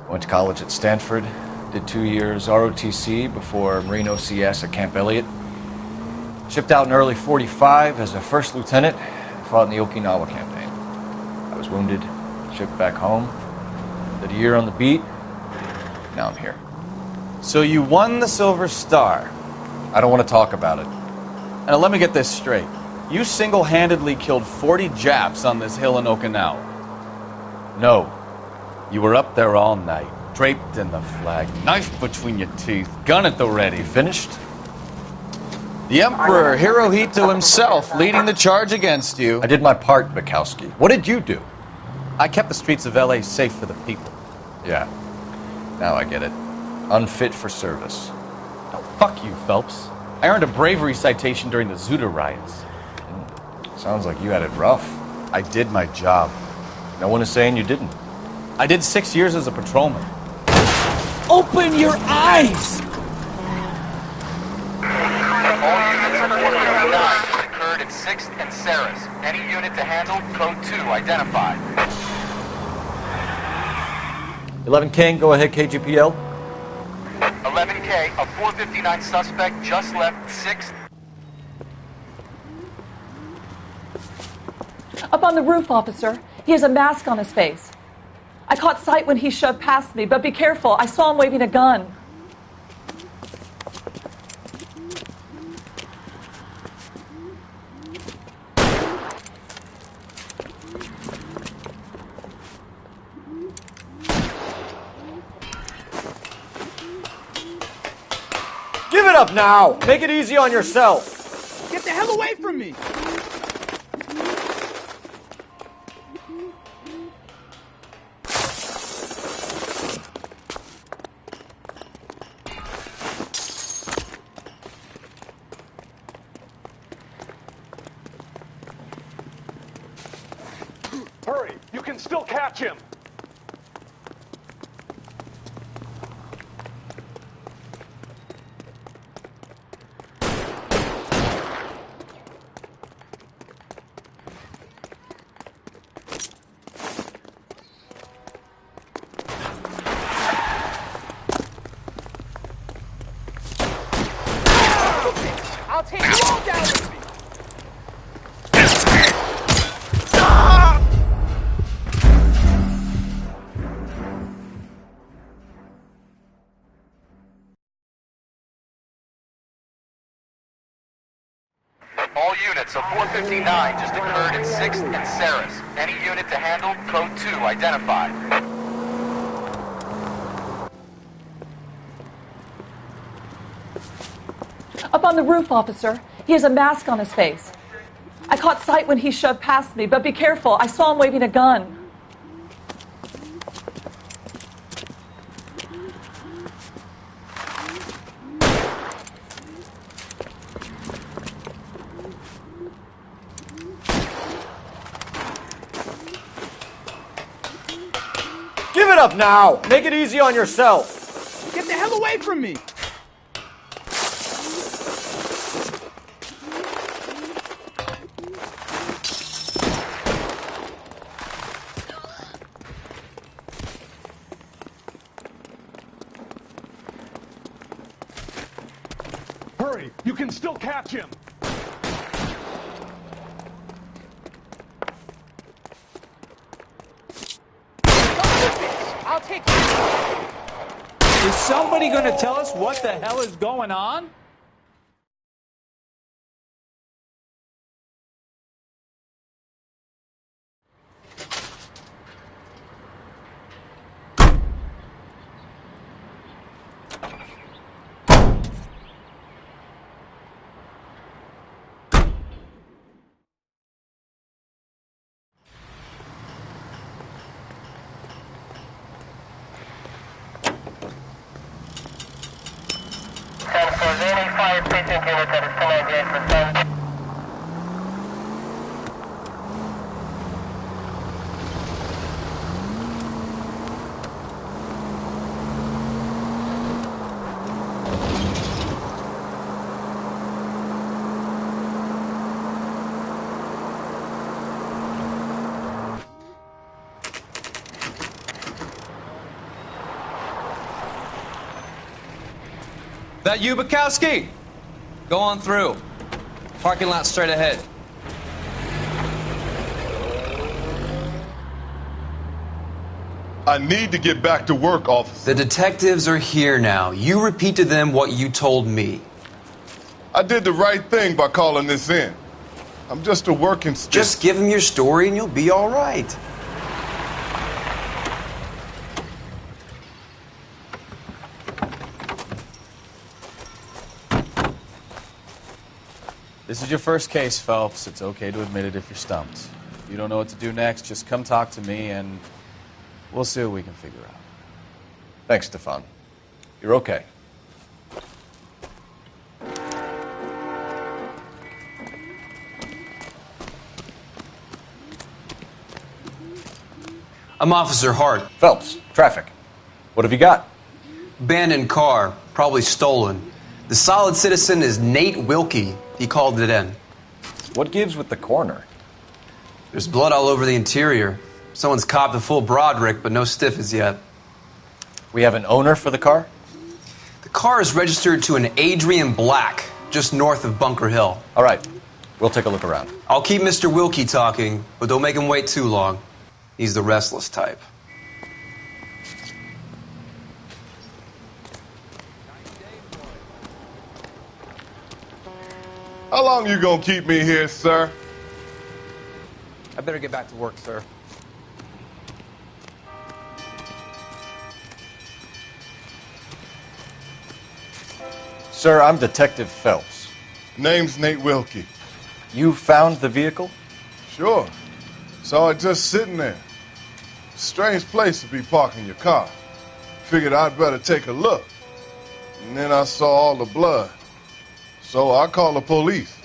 Went to college at Stanford. Did 2 years ROTC before Marine OCS at Camp Elliott. Shipped out in early '45 as a first lieutenant. Fought in the Okinawa campaign. I was wounded. Shipped back home. Did a year on the beat. Now I'm here. So you won the Silver Star. I don't want to talk about it. Now let me get this straight. You single-handedly killed 40 Japs on this hill in Okinawa. No. You were up there all night, draped in the flag, knife between your teeth, gun at the ready. Finished? The Emperor Hirohito himself leading the charge against you. I did my part, Bukowski. What did you do? I kept the streets of L.A. safe for the people. Yeah. Now I get it. Unfit for service. Oh, fuck you, Phelps. I earned a bravery citation during the Zuda riots. Sounds like you had it rough. I did my job. No one is saying you didn't. I did 6 years as a patrolman. Open your eyes! All units report 9 occurred at 6th and Saris. Any unit to handle, code 2 identified. 11K, go ahead, KGPL. 11K, a 459 suspect just left 6th. Up on the roof, officer. He has a mask on his face. I caught sight when he shoved past me, but be careful. I saw him waving a gun. Give it up now! Make it easy on yourself! Get the hell away from me! still catch him. I'll take you all down with me. All units, a 459 just occurred in 6th and Saris. Any unit to handle, code 2 identified. Up on the roof, officer. He has a mask on his face. I caught sight when he shoved past me, but be careful. I saw him waving a gun. Give it up now! Make it easy on yourself! Get the hell away from me! Hurry! You can still catch him! I'll take you. Is somebody going to tell us what the hell is going on? That you, Bukowski? Go on through. Parking lot straight ahead. I need to get back to work, officer. The detectives are here now. You repeat to them what you told me. I did the right thing by calling this in. I'm just a working stick. Just give them your story and you'll be all right. This is your first case, Phelps. It's okay to admit it if you're stumped. If you don't know what to do next, just come talk to me and we'll see what we can figure out. Thanks, Stefan. You're okay. I'm Officer Hart. Phelps, traffic. What have you got? Abandoned car, probably stolen. The solid citizen is Nate Wilkie. He called it in. What gives with the coroner? There's blood all over the interior. Someone's copped a full Broderick, but no stiff as yet. We have an owner for the car? The car is registered to an Adrian Black, just north of Bunker Hill. All right. We'll take a look around. I'll keep Mr. Wilkie talking, but don't make him wait too long. He's the restless type. How long you gonna keep me here, sir? I better get back to work, sir. Sir, I'm Detective Phelps. Name's Nate Wilkie. You found the vehicle? Sure. Saw it just sitting there. Strange place to be parking your car. Figured I'd better take a look. And then I saw all the blood. So I called the police.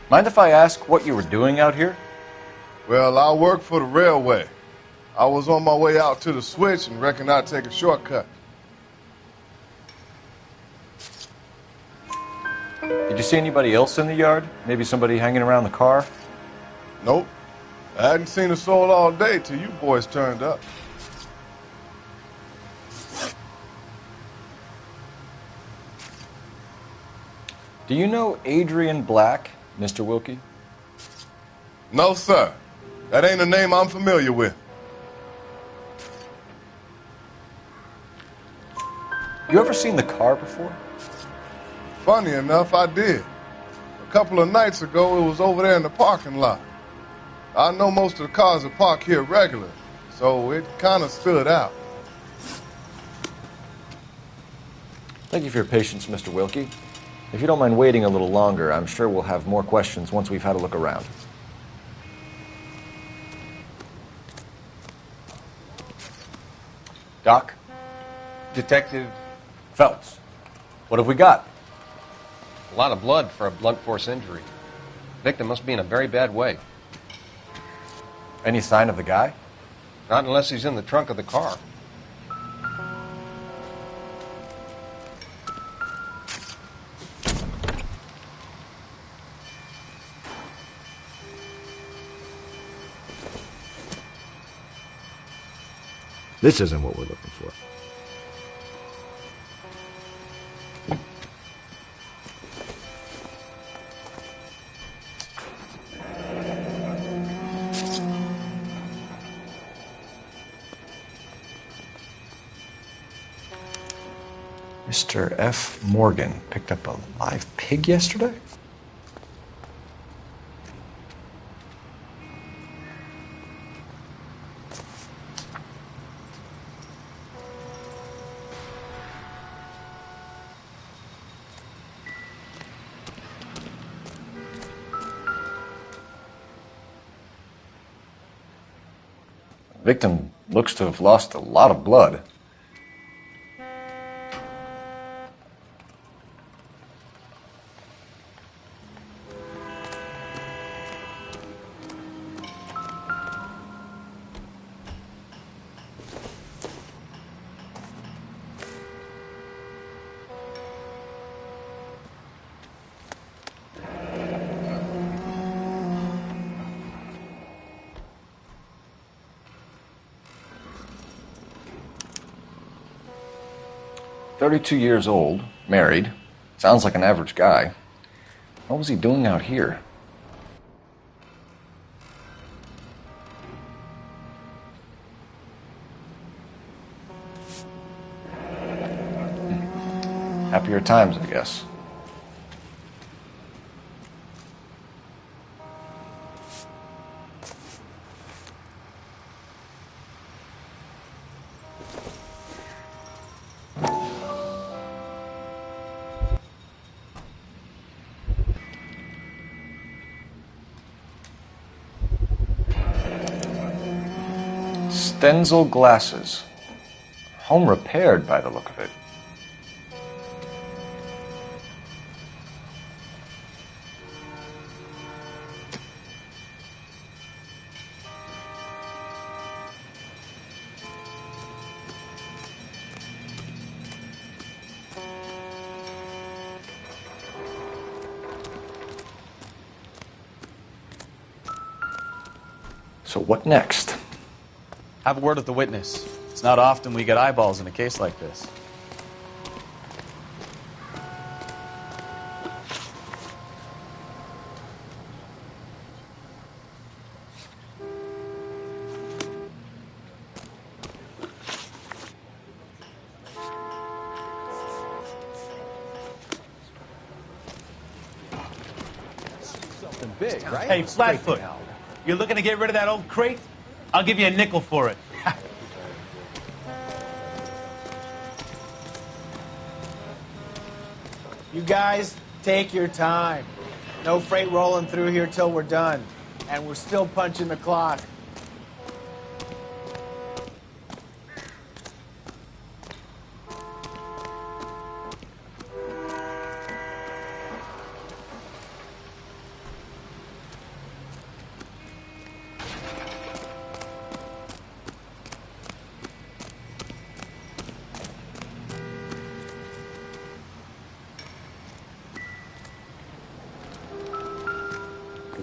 Mind if I ask what you were doing out here? Well, I work for the railway. I was on my way out to the switch and reckoned I'd take a shortcut. Did you see anybody else in the yard? Maybe somebody hanging around the car? Nope. I hadn't seen a soul all day till you boys turned up. Do you know Adrian Black, Mr. Wilkie? No, sir. That ain't a name I'm familiar with. You ever seen the car before? Funny enough, I did. A couple of nights ago, it was over there in the parking lot. I know most of the cars are parked here regular, so it kind of stood out. Thank you for your patience, Mr. Wilkie. If you don't mind waiting a little longer, I'm sure we'll have more questions once we've had a look around. Doc? Detective Phelps, what have we got? A lot of blood for a blunt force injury. Victim must be in a very bad way. Any sign of the guy? Not unless he's in the trunk of the car. This isn't what we're looking for. Mr. F. Morgan picked up a live pig yesterday? The victim looks to have lost a lot of blood. "32 years old, married. Sounds like an average guy. What was he doing out here?" Happier times, I guess. Stenzel glasses. Home repaired by the look of it. So what next? Have a word with the witness. It's not often we get eyeballs in a case like this. Something big, right? Hey, Flatfoot, you're looking to get rid of that old crate? I'll give you a nickel for it. You guys, take your time. No freight rolling through here till we're done. And we're still punching the clock.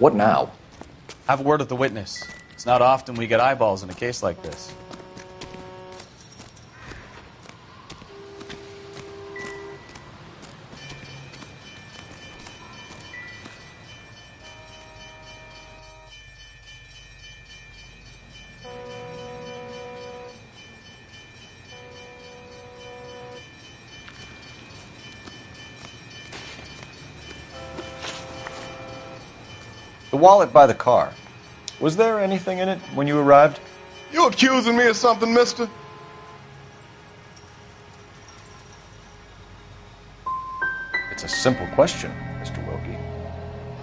What now? Have a word with the witness. It's not often we get eyeballs in a case like this. The wallet by the car. Was there anything in it when you arrived? You accusing me of something, mister? It's a simple question, Mr. Wilkie.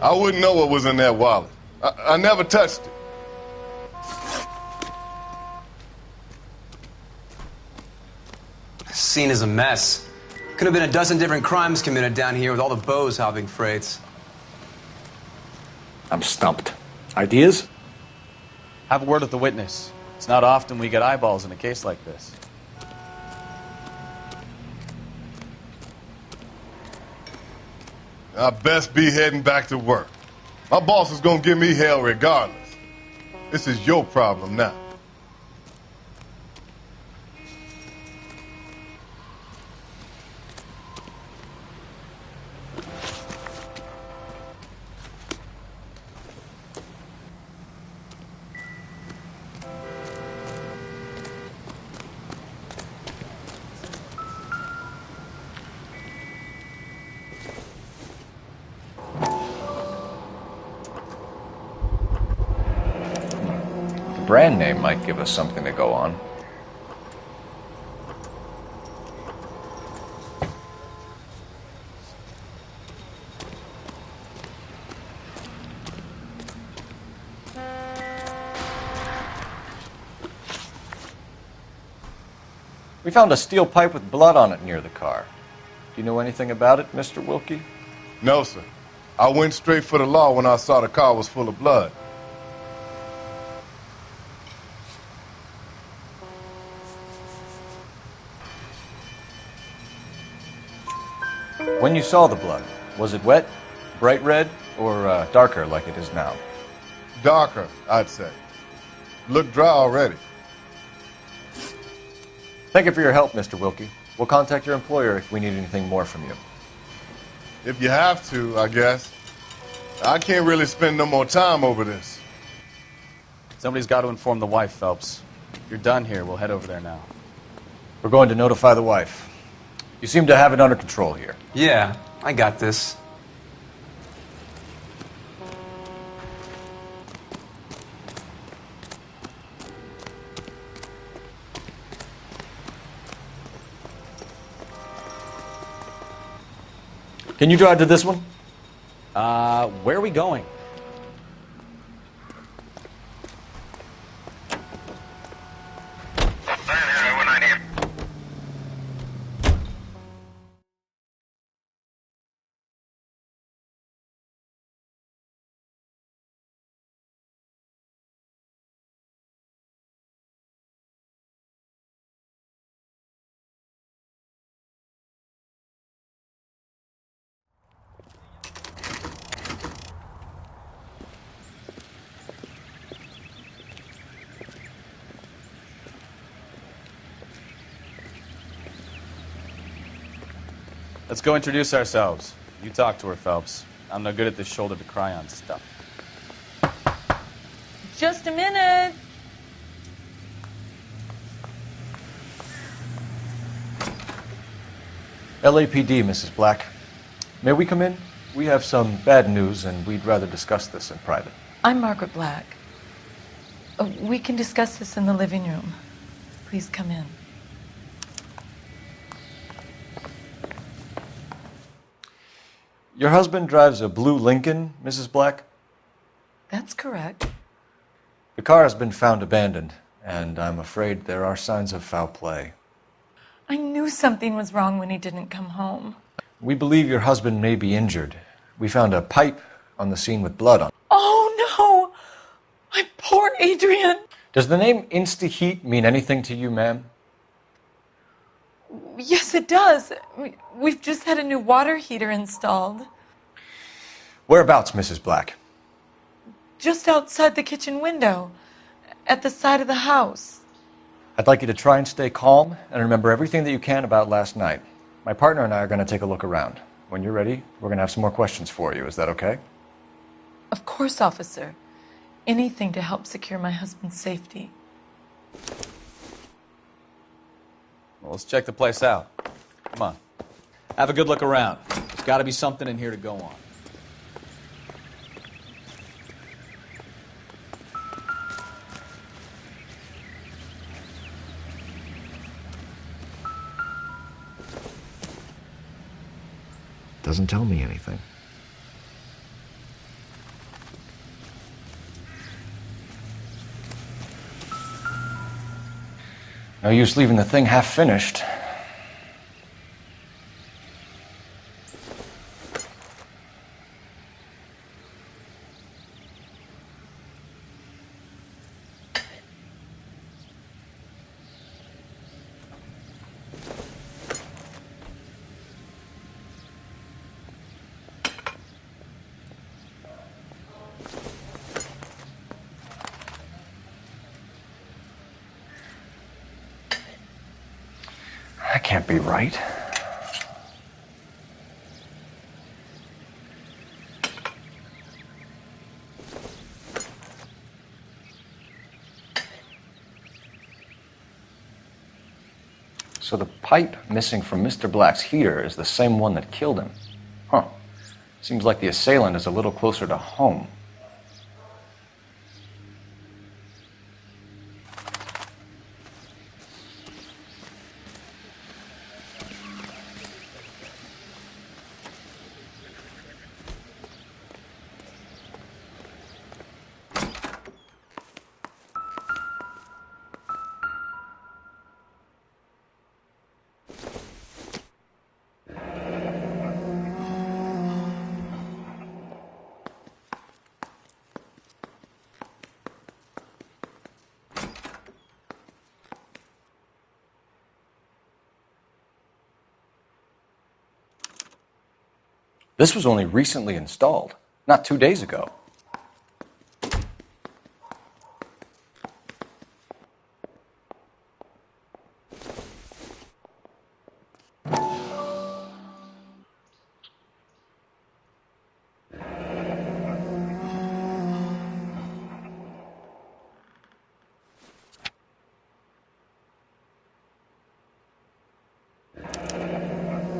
I wouldn't know what was in that wallet. I never touched it. The scene is a mess. Could have been a dozen different crimes committed down here with all the bows hopping freights. I'm stumped. Ideas? Have a word with the witness. It's not often we get eyeballs in a case like this. I best be heading back to work. My boss is gonna give me hell regardless. This is your problem now. Brand name might give us something to go on. We found a steel pipe with blood on it near the car. Do you know anything about it, Mr. Wilkie? No, sir. I went straight for the law when I saw the car was full of blood. When you saw the blood, was it wet, bright red, or darker like it is now? Darker, I'd say. Looked dry already. Thank you for your help, Mr. Wilkie. We'll contact your employer if we need anything more from you. If you have to, I guess. I can't really spend no more time over this. Somebody's got to inform the wife, Phelps. If you're done here, we'll head over there now. We're going to notify the wife. You seem to have it under control here. Yeah, I got this. Can you drive to this one? Where are we going? Let's go introduce ourselves. You talk to her, Phelps. I'm no good at this shoulder to cry on stuff. Just a minute. LAPD, Mrs. Black. May we come in? We have some bad news, and we'd rather discuss this in private. I'm Margaret Black. We can discuss this in the living room. Please come in. Your husband drives a blue Lincoln, Mrs. Black? That's correct. The car has been found abandoned, and I'm afraid there are signs of foul play. I knew something was wrong when he didn't come home. We believe your husband may be injured. We found a pipe on the scene with blood on it. Oh, no! My poor Adrian! Does the name Insta-Heat mean anything to you, ma'am? Yes, it does. We've just had a new water heater installed. Whereabouts, Mrs. Black? just outside the kitchen window, at the side of the house. I'd like you to try and stay calm and remember everything that you can about last night. My partner and I are going to take a look around. When you're ready, we're going to have some more questions for you. Is that okay? Of course, officer. Anything to help secure my husband's safety. Well, let's check the place out. Come on. Have a good look around. There's got to be something in here to go on. Doesn't tell me anything. No use leaving the thing half finished. That can't be right. So the pipe missing from Mr. Black's heater is the same one that killed him. Huh. Seems like the assailant is a little closer to home. This was only recently installed, not 2 days ago.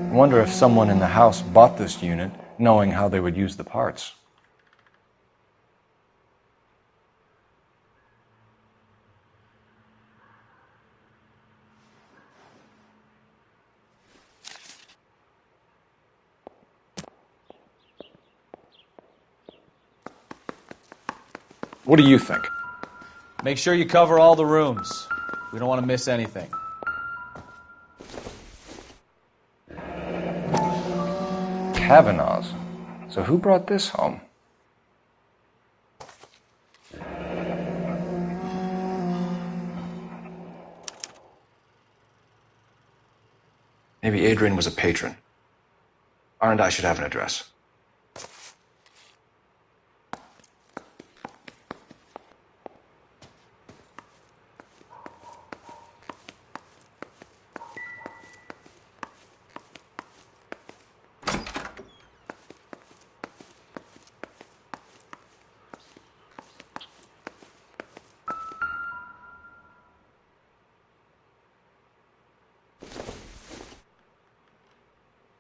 I wonder if someone in the house bought this unit knowing how they would use the parts. What do you think? Make sure you cover all the rooms. We don't want to miss anything. Kavanaugh's. So who brought this home? Maybe Adrian was a patron. R&I should have an address.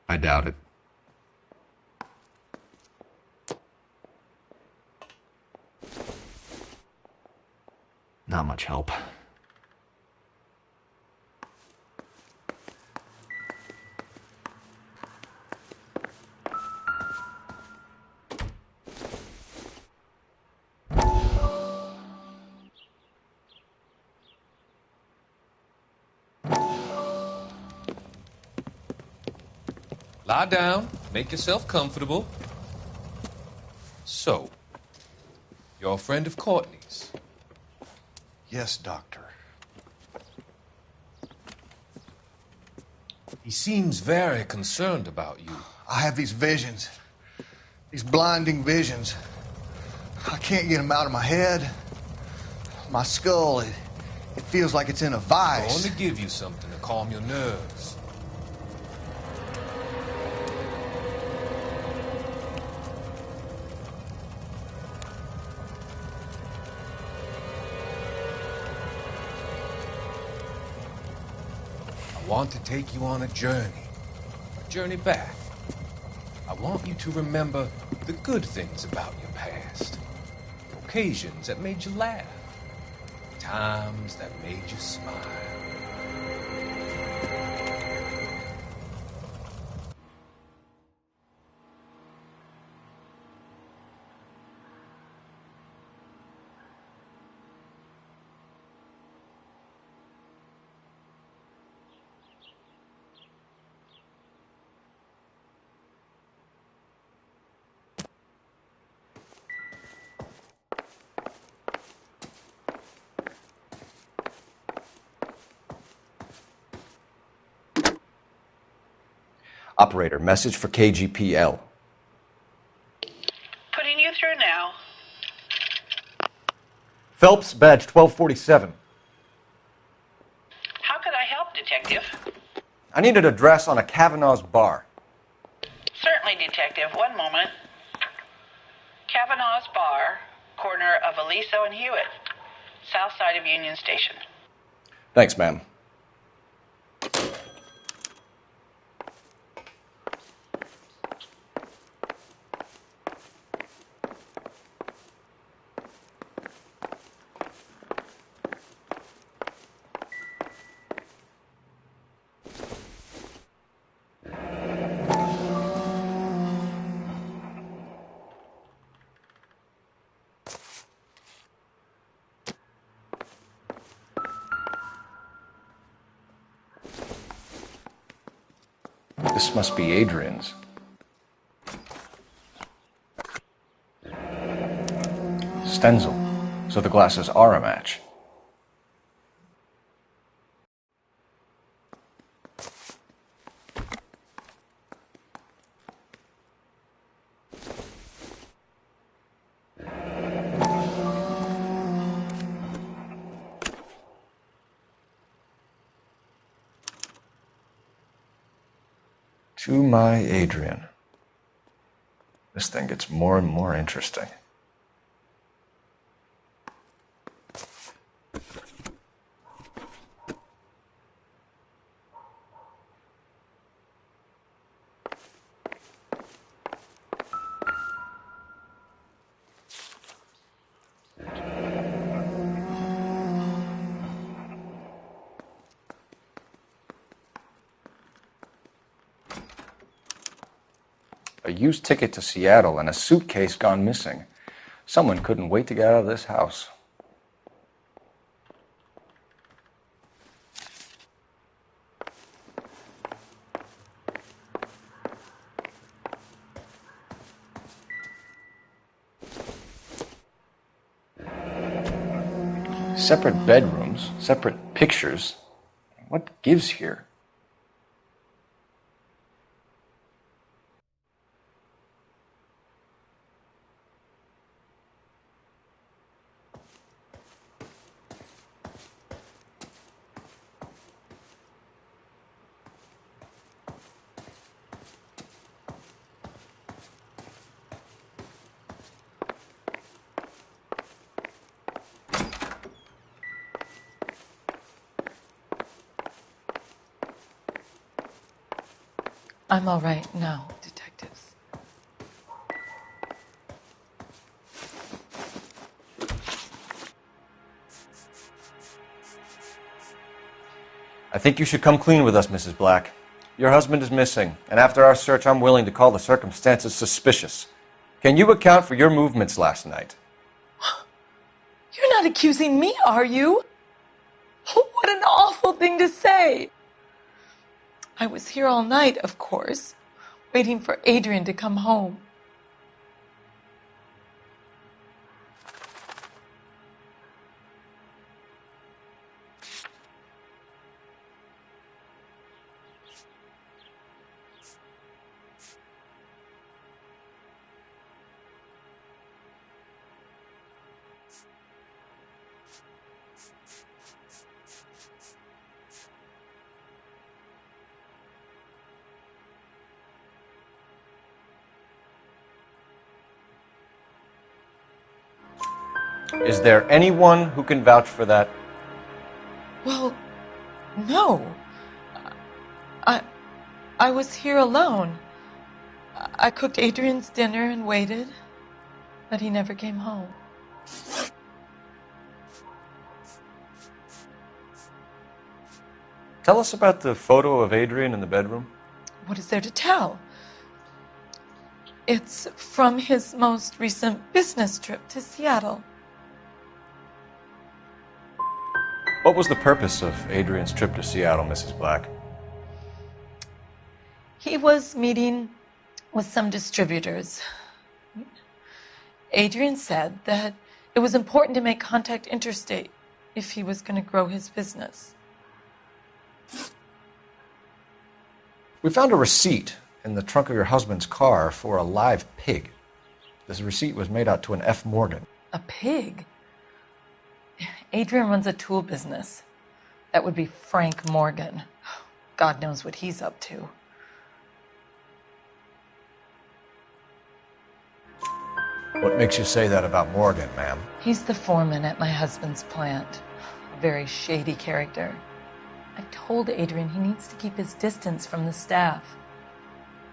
I doubt it. Not much help. Lie down, make yourself comfortable. So, you're a friend of Courtney's? Yes, Doctor. He seems very concerned about you. I have these visions. These blinding visions. I can't get them out of my head. My skull, it feels like it's in a I'm vice. going to give you something to calm your nerves. I want to take you on a journey back. I want you to remember the good things about your past, occasions that made you laugh, times that made you smile. Operator, message for KGPL. Putting you through now. Phelps, badge 1247. How could I help, Detective? I need an address on a Kavanaugh's bar. Certainly, Detective. One moment. Kavanaugh's Bar, corner of Aliso and Hewitt, south side of Union Station. Thanks, ma'am. This must be Adrian's. Stenzel. So the glasses are a match. To my Adrian. This thing gets more and more interesting. A used ticket to Seattle and a suitcase gone missing. Someone couldn't wait to get out of this house. Separate bedrooms, separate pictures. What gives here? I'm all right now, detectives. I think you should come clean with us, Mrs. Black. Your husband is missing, and after our search, I'm willing to call the circumstances suspicious. Can you account for your movements last night? You're not accusing me, are you? What an awful thing to say. I was here all night, of course, waiting for Adrian to come home. Is there anyone who can vouch for that? Well, no. I was here alone. I cooked Adrian's dinner and waited, but he never came home. Tell us about the photo of Adrian in the bedroom. What is there to tell? It's from his most recent business trip to Seattle. What was the purpose of Adrian's trip to Seattle, Mrs. Black? He was meeting with some distributors. Adrian said that it was important to make contact interstate if he was going to grow his business. We found a receipt in the trunk of your husband's car for a live pig. This receipt was made out to an F. Morgan. A pig? Adrian runs a tool business. That would be Frank Morgan. God knows what he's up to. What makes you say that about Morgan, ma'am? He's the foreman at my husband's plant. A very shady character. I've told Adrian he needs to keep his distance from the staff.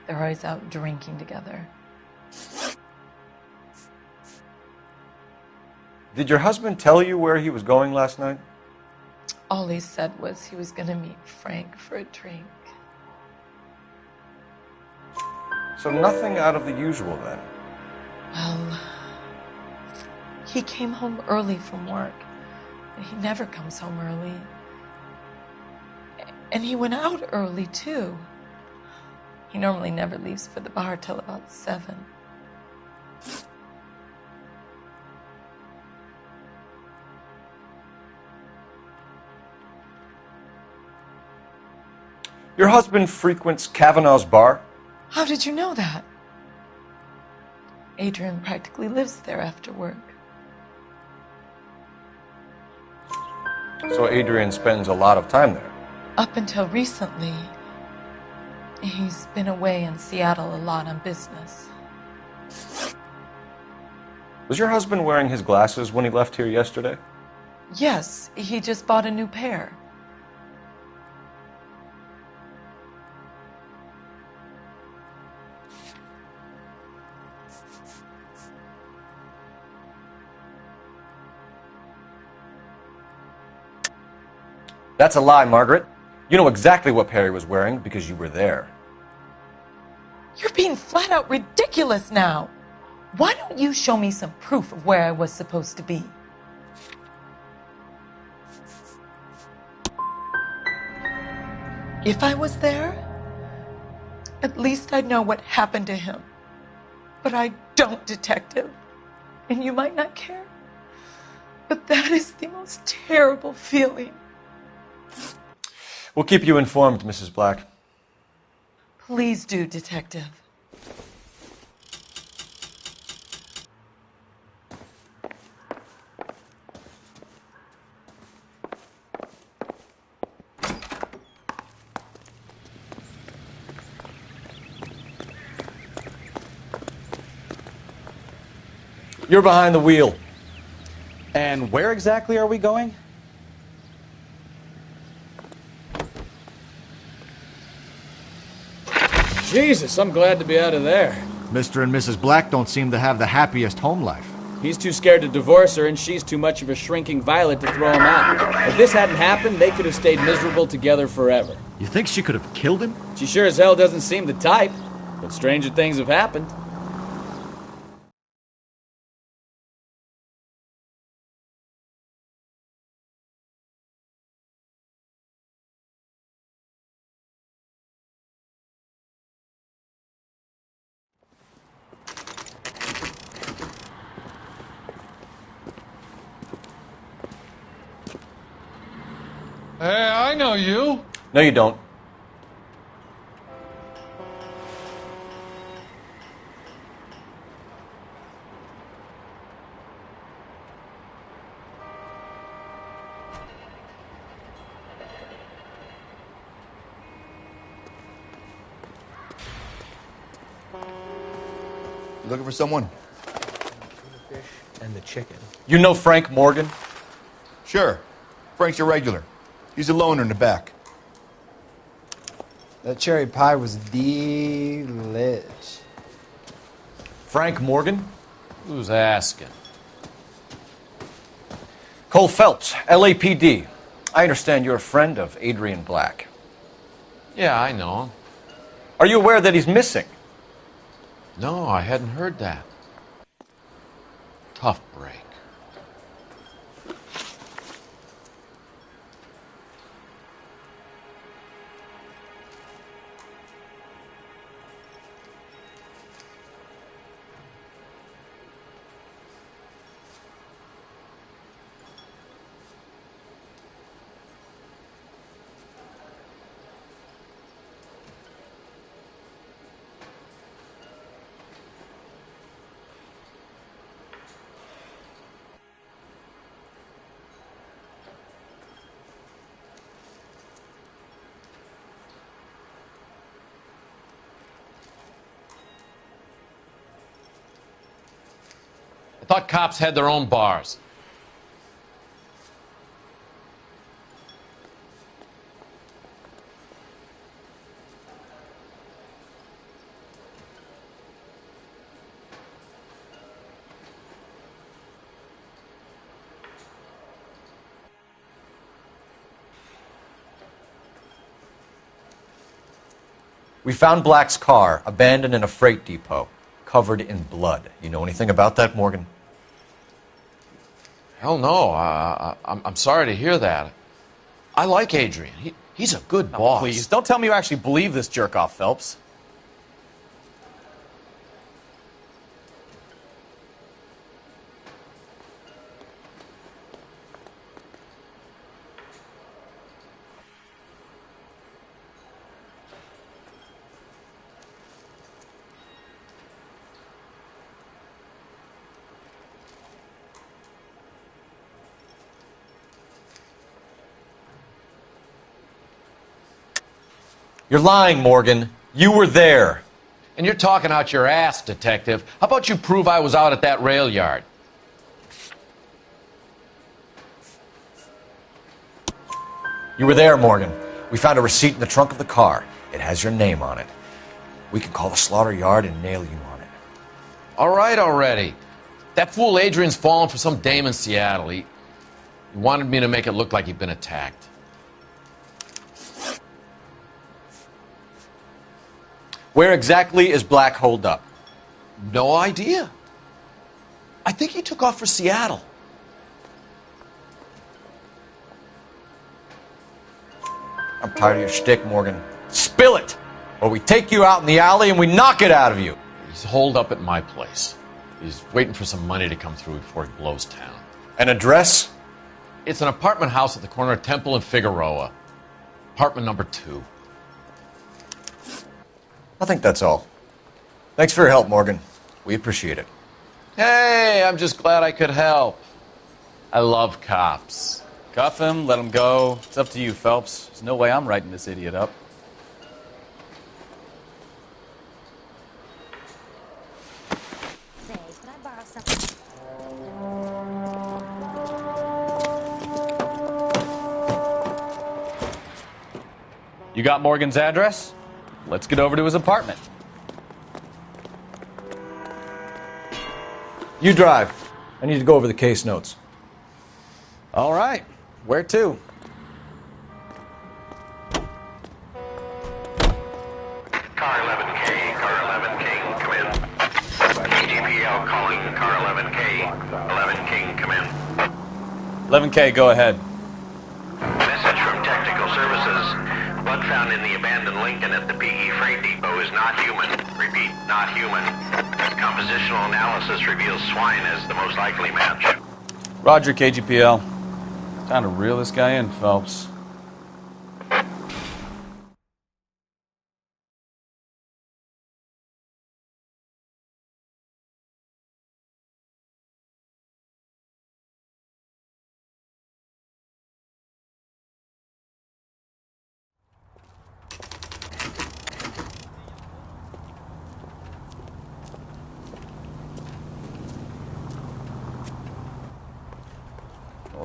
They're always out drinking together. Did your husband tell you where he was going last night? All he said was he was going to meet Frank for a drink. So nothing out of the usual then? Well, he came home early from work. He never comes home early. And he went out early, too. He normally never leaves for the bar till about 7. Your husband frequents Kavanaugh's bar? How did you know that? Adrian practically lives there after work. So Adrian spends a lot of time there? Up until recently, he's been away in Seattle a lot on business. Was your husband wearing his glasses when he left here yesterday? Yes, he just bought a new pair. That's a lie, Margaret. You know exactly what Perry was wearing because you were there. You're being flat out ridiculous now. Why don't you show me some proof of where I was supposed to be? If I was there, at least I'd know what happened to him. But I don't, Detective. And you might not care. But that is the most terrible feeling. We'll keep you informed, Mrs. Black. Please do, Detective. You're behind the wheel. And where exactly are we going? Jesus, I'm glad to be out of there. Mr. and Mrs. Black don't seem to have the happiest home life. He's too scared to divorce her, and she's too much of a shrinking violet to throw him out. If this hadn't happened, they could have stayed miserable together forever. You think she could have killed him? She sure as hell doesn't seem the type, but stranger things have happened. Hey, I know you. No, you don't. You looking for someone? and the chicken. You know Frank Morgan? Sure. Frank's a regular. He's a loner in the back. That cherry pie was delish. Frank Morgan? Who's asking? Cole Phelps, LAPD. I understand you're a friend of Adrian Black. Yeah, I know him. Are you aware that he's missing? No, I hadn't heard that. Tough break. I thought cops had their own bars. We found Black's car abandoned in a freight depot, covered in blood. You know anything about that, Morgan? Hell no. I'm sorry to hear that. I like Adrian. He's a good boss. Please, don't tell me you actually believe this jerk-off, Phelps. You're lying, Morgan. You were there. And you're talking out your ass, detective. How about you prove I was out at that rail yard? You were there, Morgan. We found a receipt in the trunk of the car. It has your name on it. We can call the slaughter yard and nail you on it. All right already. That fool Adrian's fallen for some dame in Seattle. He wanted me to make it look like he'd been attacked. Where exactly is Black holed up? No idea. I think he took off for Seattle. I'm tired of your shtick, Morgan. Spill it, or we take you out in the alley and we knock it out of you. He's holed up at my place. He's waiting for some money to come through before he blows town. An address? It's an apartment house at the corner of Temple and Figueroa. Apartment number 2. I think that's all. Thanks for your help, Morgan. We appreciate it. Hey, I'm just glad I could help. I love cops. Cuff him, let him go. It's up to you, Phelps. There's no way I'm writing this idiot up. You got Morgan's address? Let's get over to his apartment. You drive. I need to go over the case notes. All right. Where to? Car 11K, car 11K, come in. KGPL calling car 11K. 11 come in. 11K, go ahead. Message from Technical Services. Blood found in the abandoned Lincoln at the PE Freight Depot is not human. Repeat, not human. Compositional analysis reveals swine as the most likely match. Roger, KGPL. Time to reel this guy in, Phelps.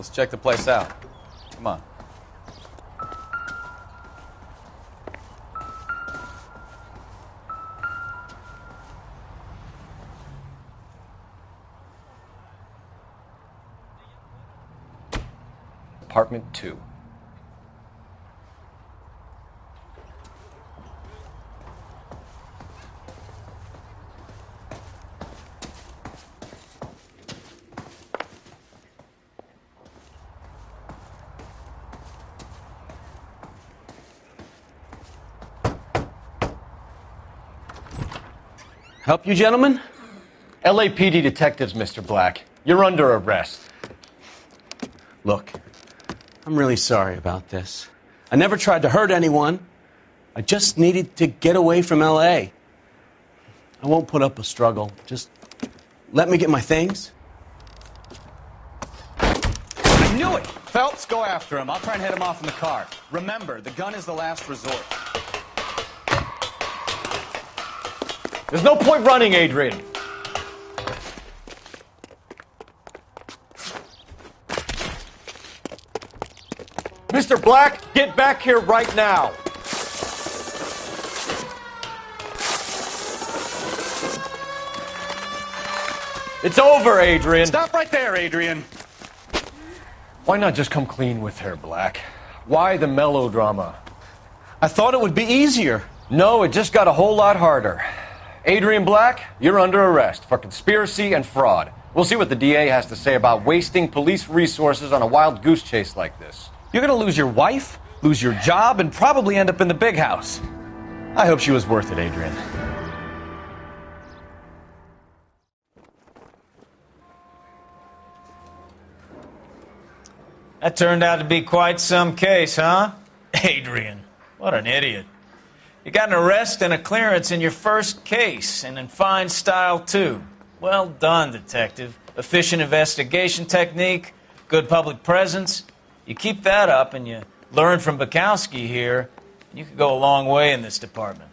Let's check the place out. Come on. Apartment 2. Help you, gentlemen? LAPD detectives, Mr. Black. You're under arrest. Look, I'm really sorry about this. I never tried to hurt anyone. I just needed to get away from L.A. I won't put up a struggle. Just let me get my things. I knew it! Phelps, go after him. I'll try and head him off in the car. Remember, the gun is the last resort. There's no point running, Adrian. Mr. Black, get back here right now. It's over, Adrian. Stop right there, Adrian. Why not just come clean with her, Black? Why the melodrama? I thought it would be easier. No, it just got a whole lot harder. Adrian Black, you're under arrest for conspiracy and fraud. We'll see what the DA has to say about wasting police resources on a wild goose chase like this. You're going to lose your wife, lose your job, and probably end up in the big house. I hope she was worth it, Adrian. That turned out to be quite some case, huh? Adrian, what an idiot. You got an arrest and a clearance in your first case, and in fine style, too. Well done, detective. Efficient investigation technique, good public presence. You keep that up and you learn from Bukowski here, and you could go a long way in this department.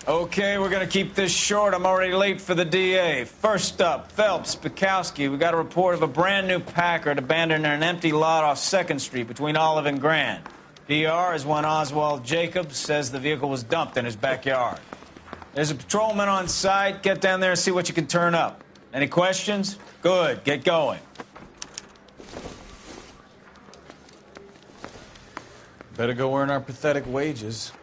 Okay, we're going to keep this short. I'm already late for the DA. First up, Phelps, Bukowski. We got a report of a brand new Packard abandoned in an empty lot off 2nd Street between Olive and Grand. PR is one Oswald Jacobs says the vehicle was dumped in his backyard. There's a patrolman on site. Get down there and see what you can turn up. Any questions? Good. Get going. Better go earn our pathetic wages.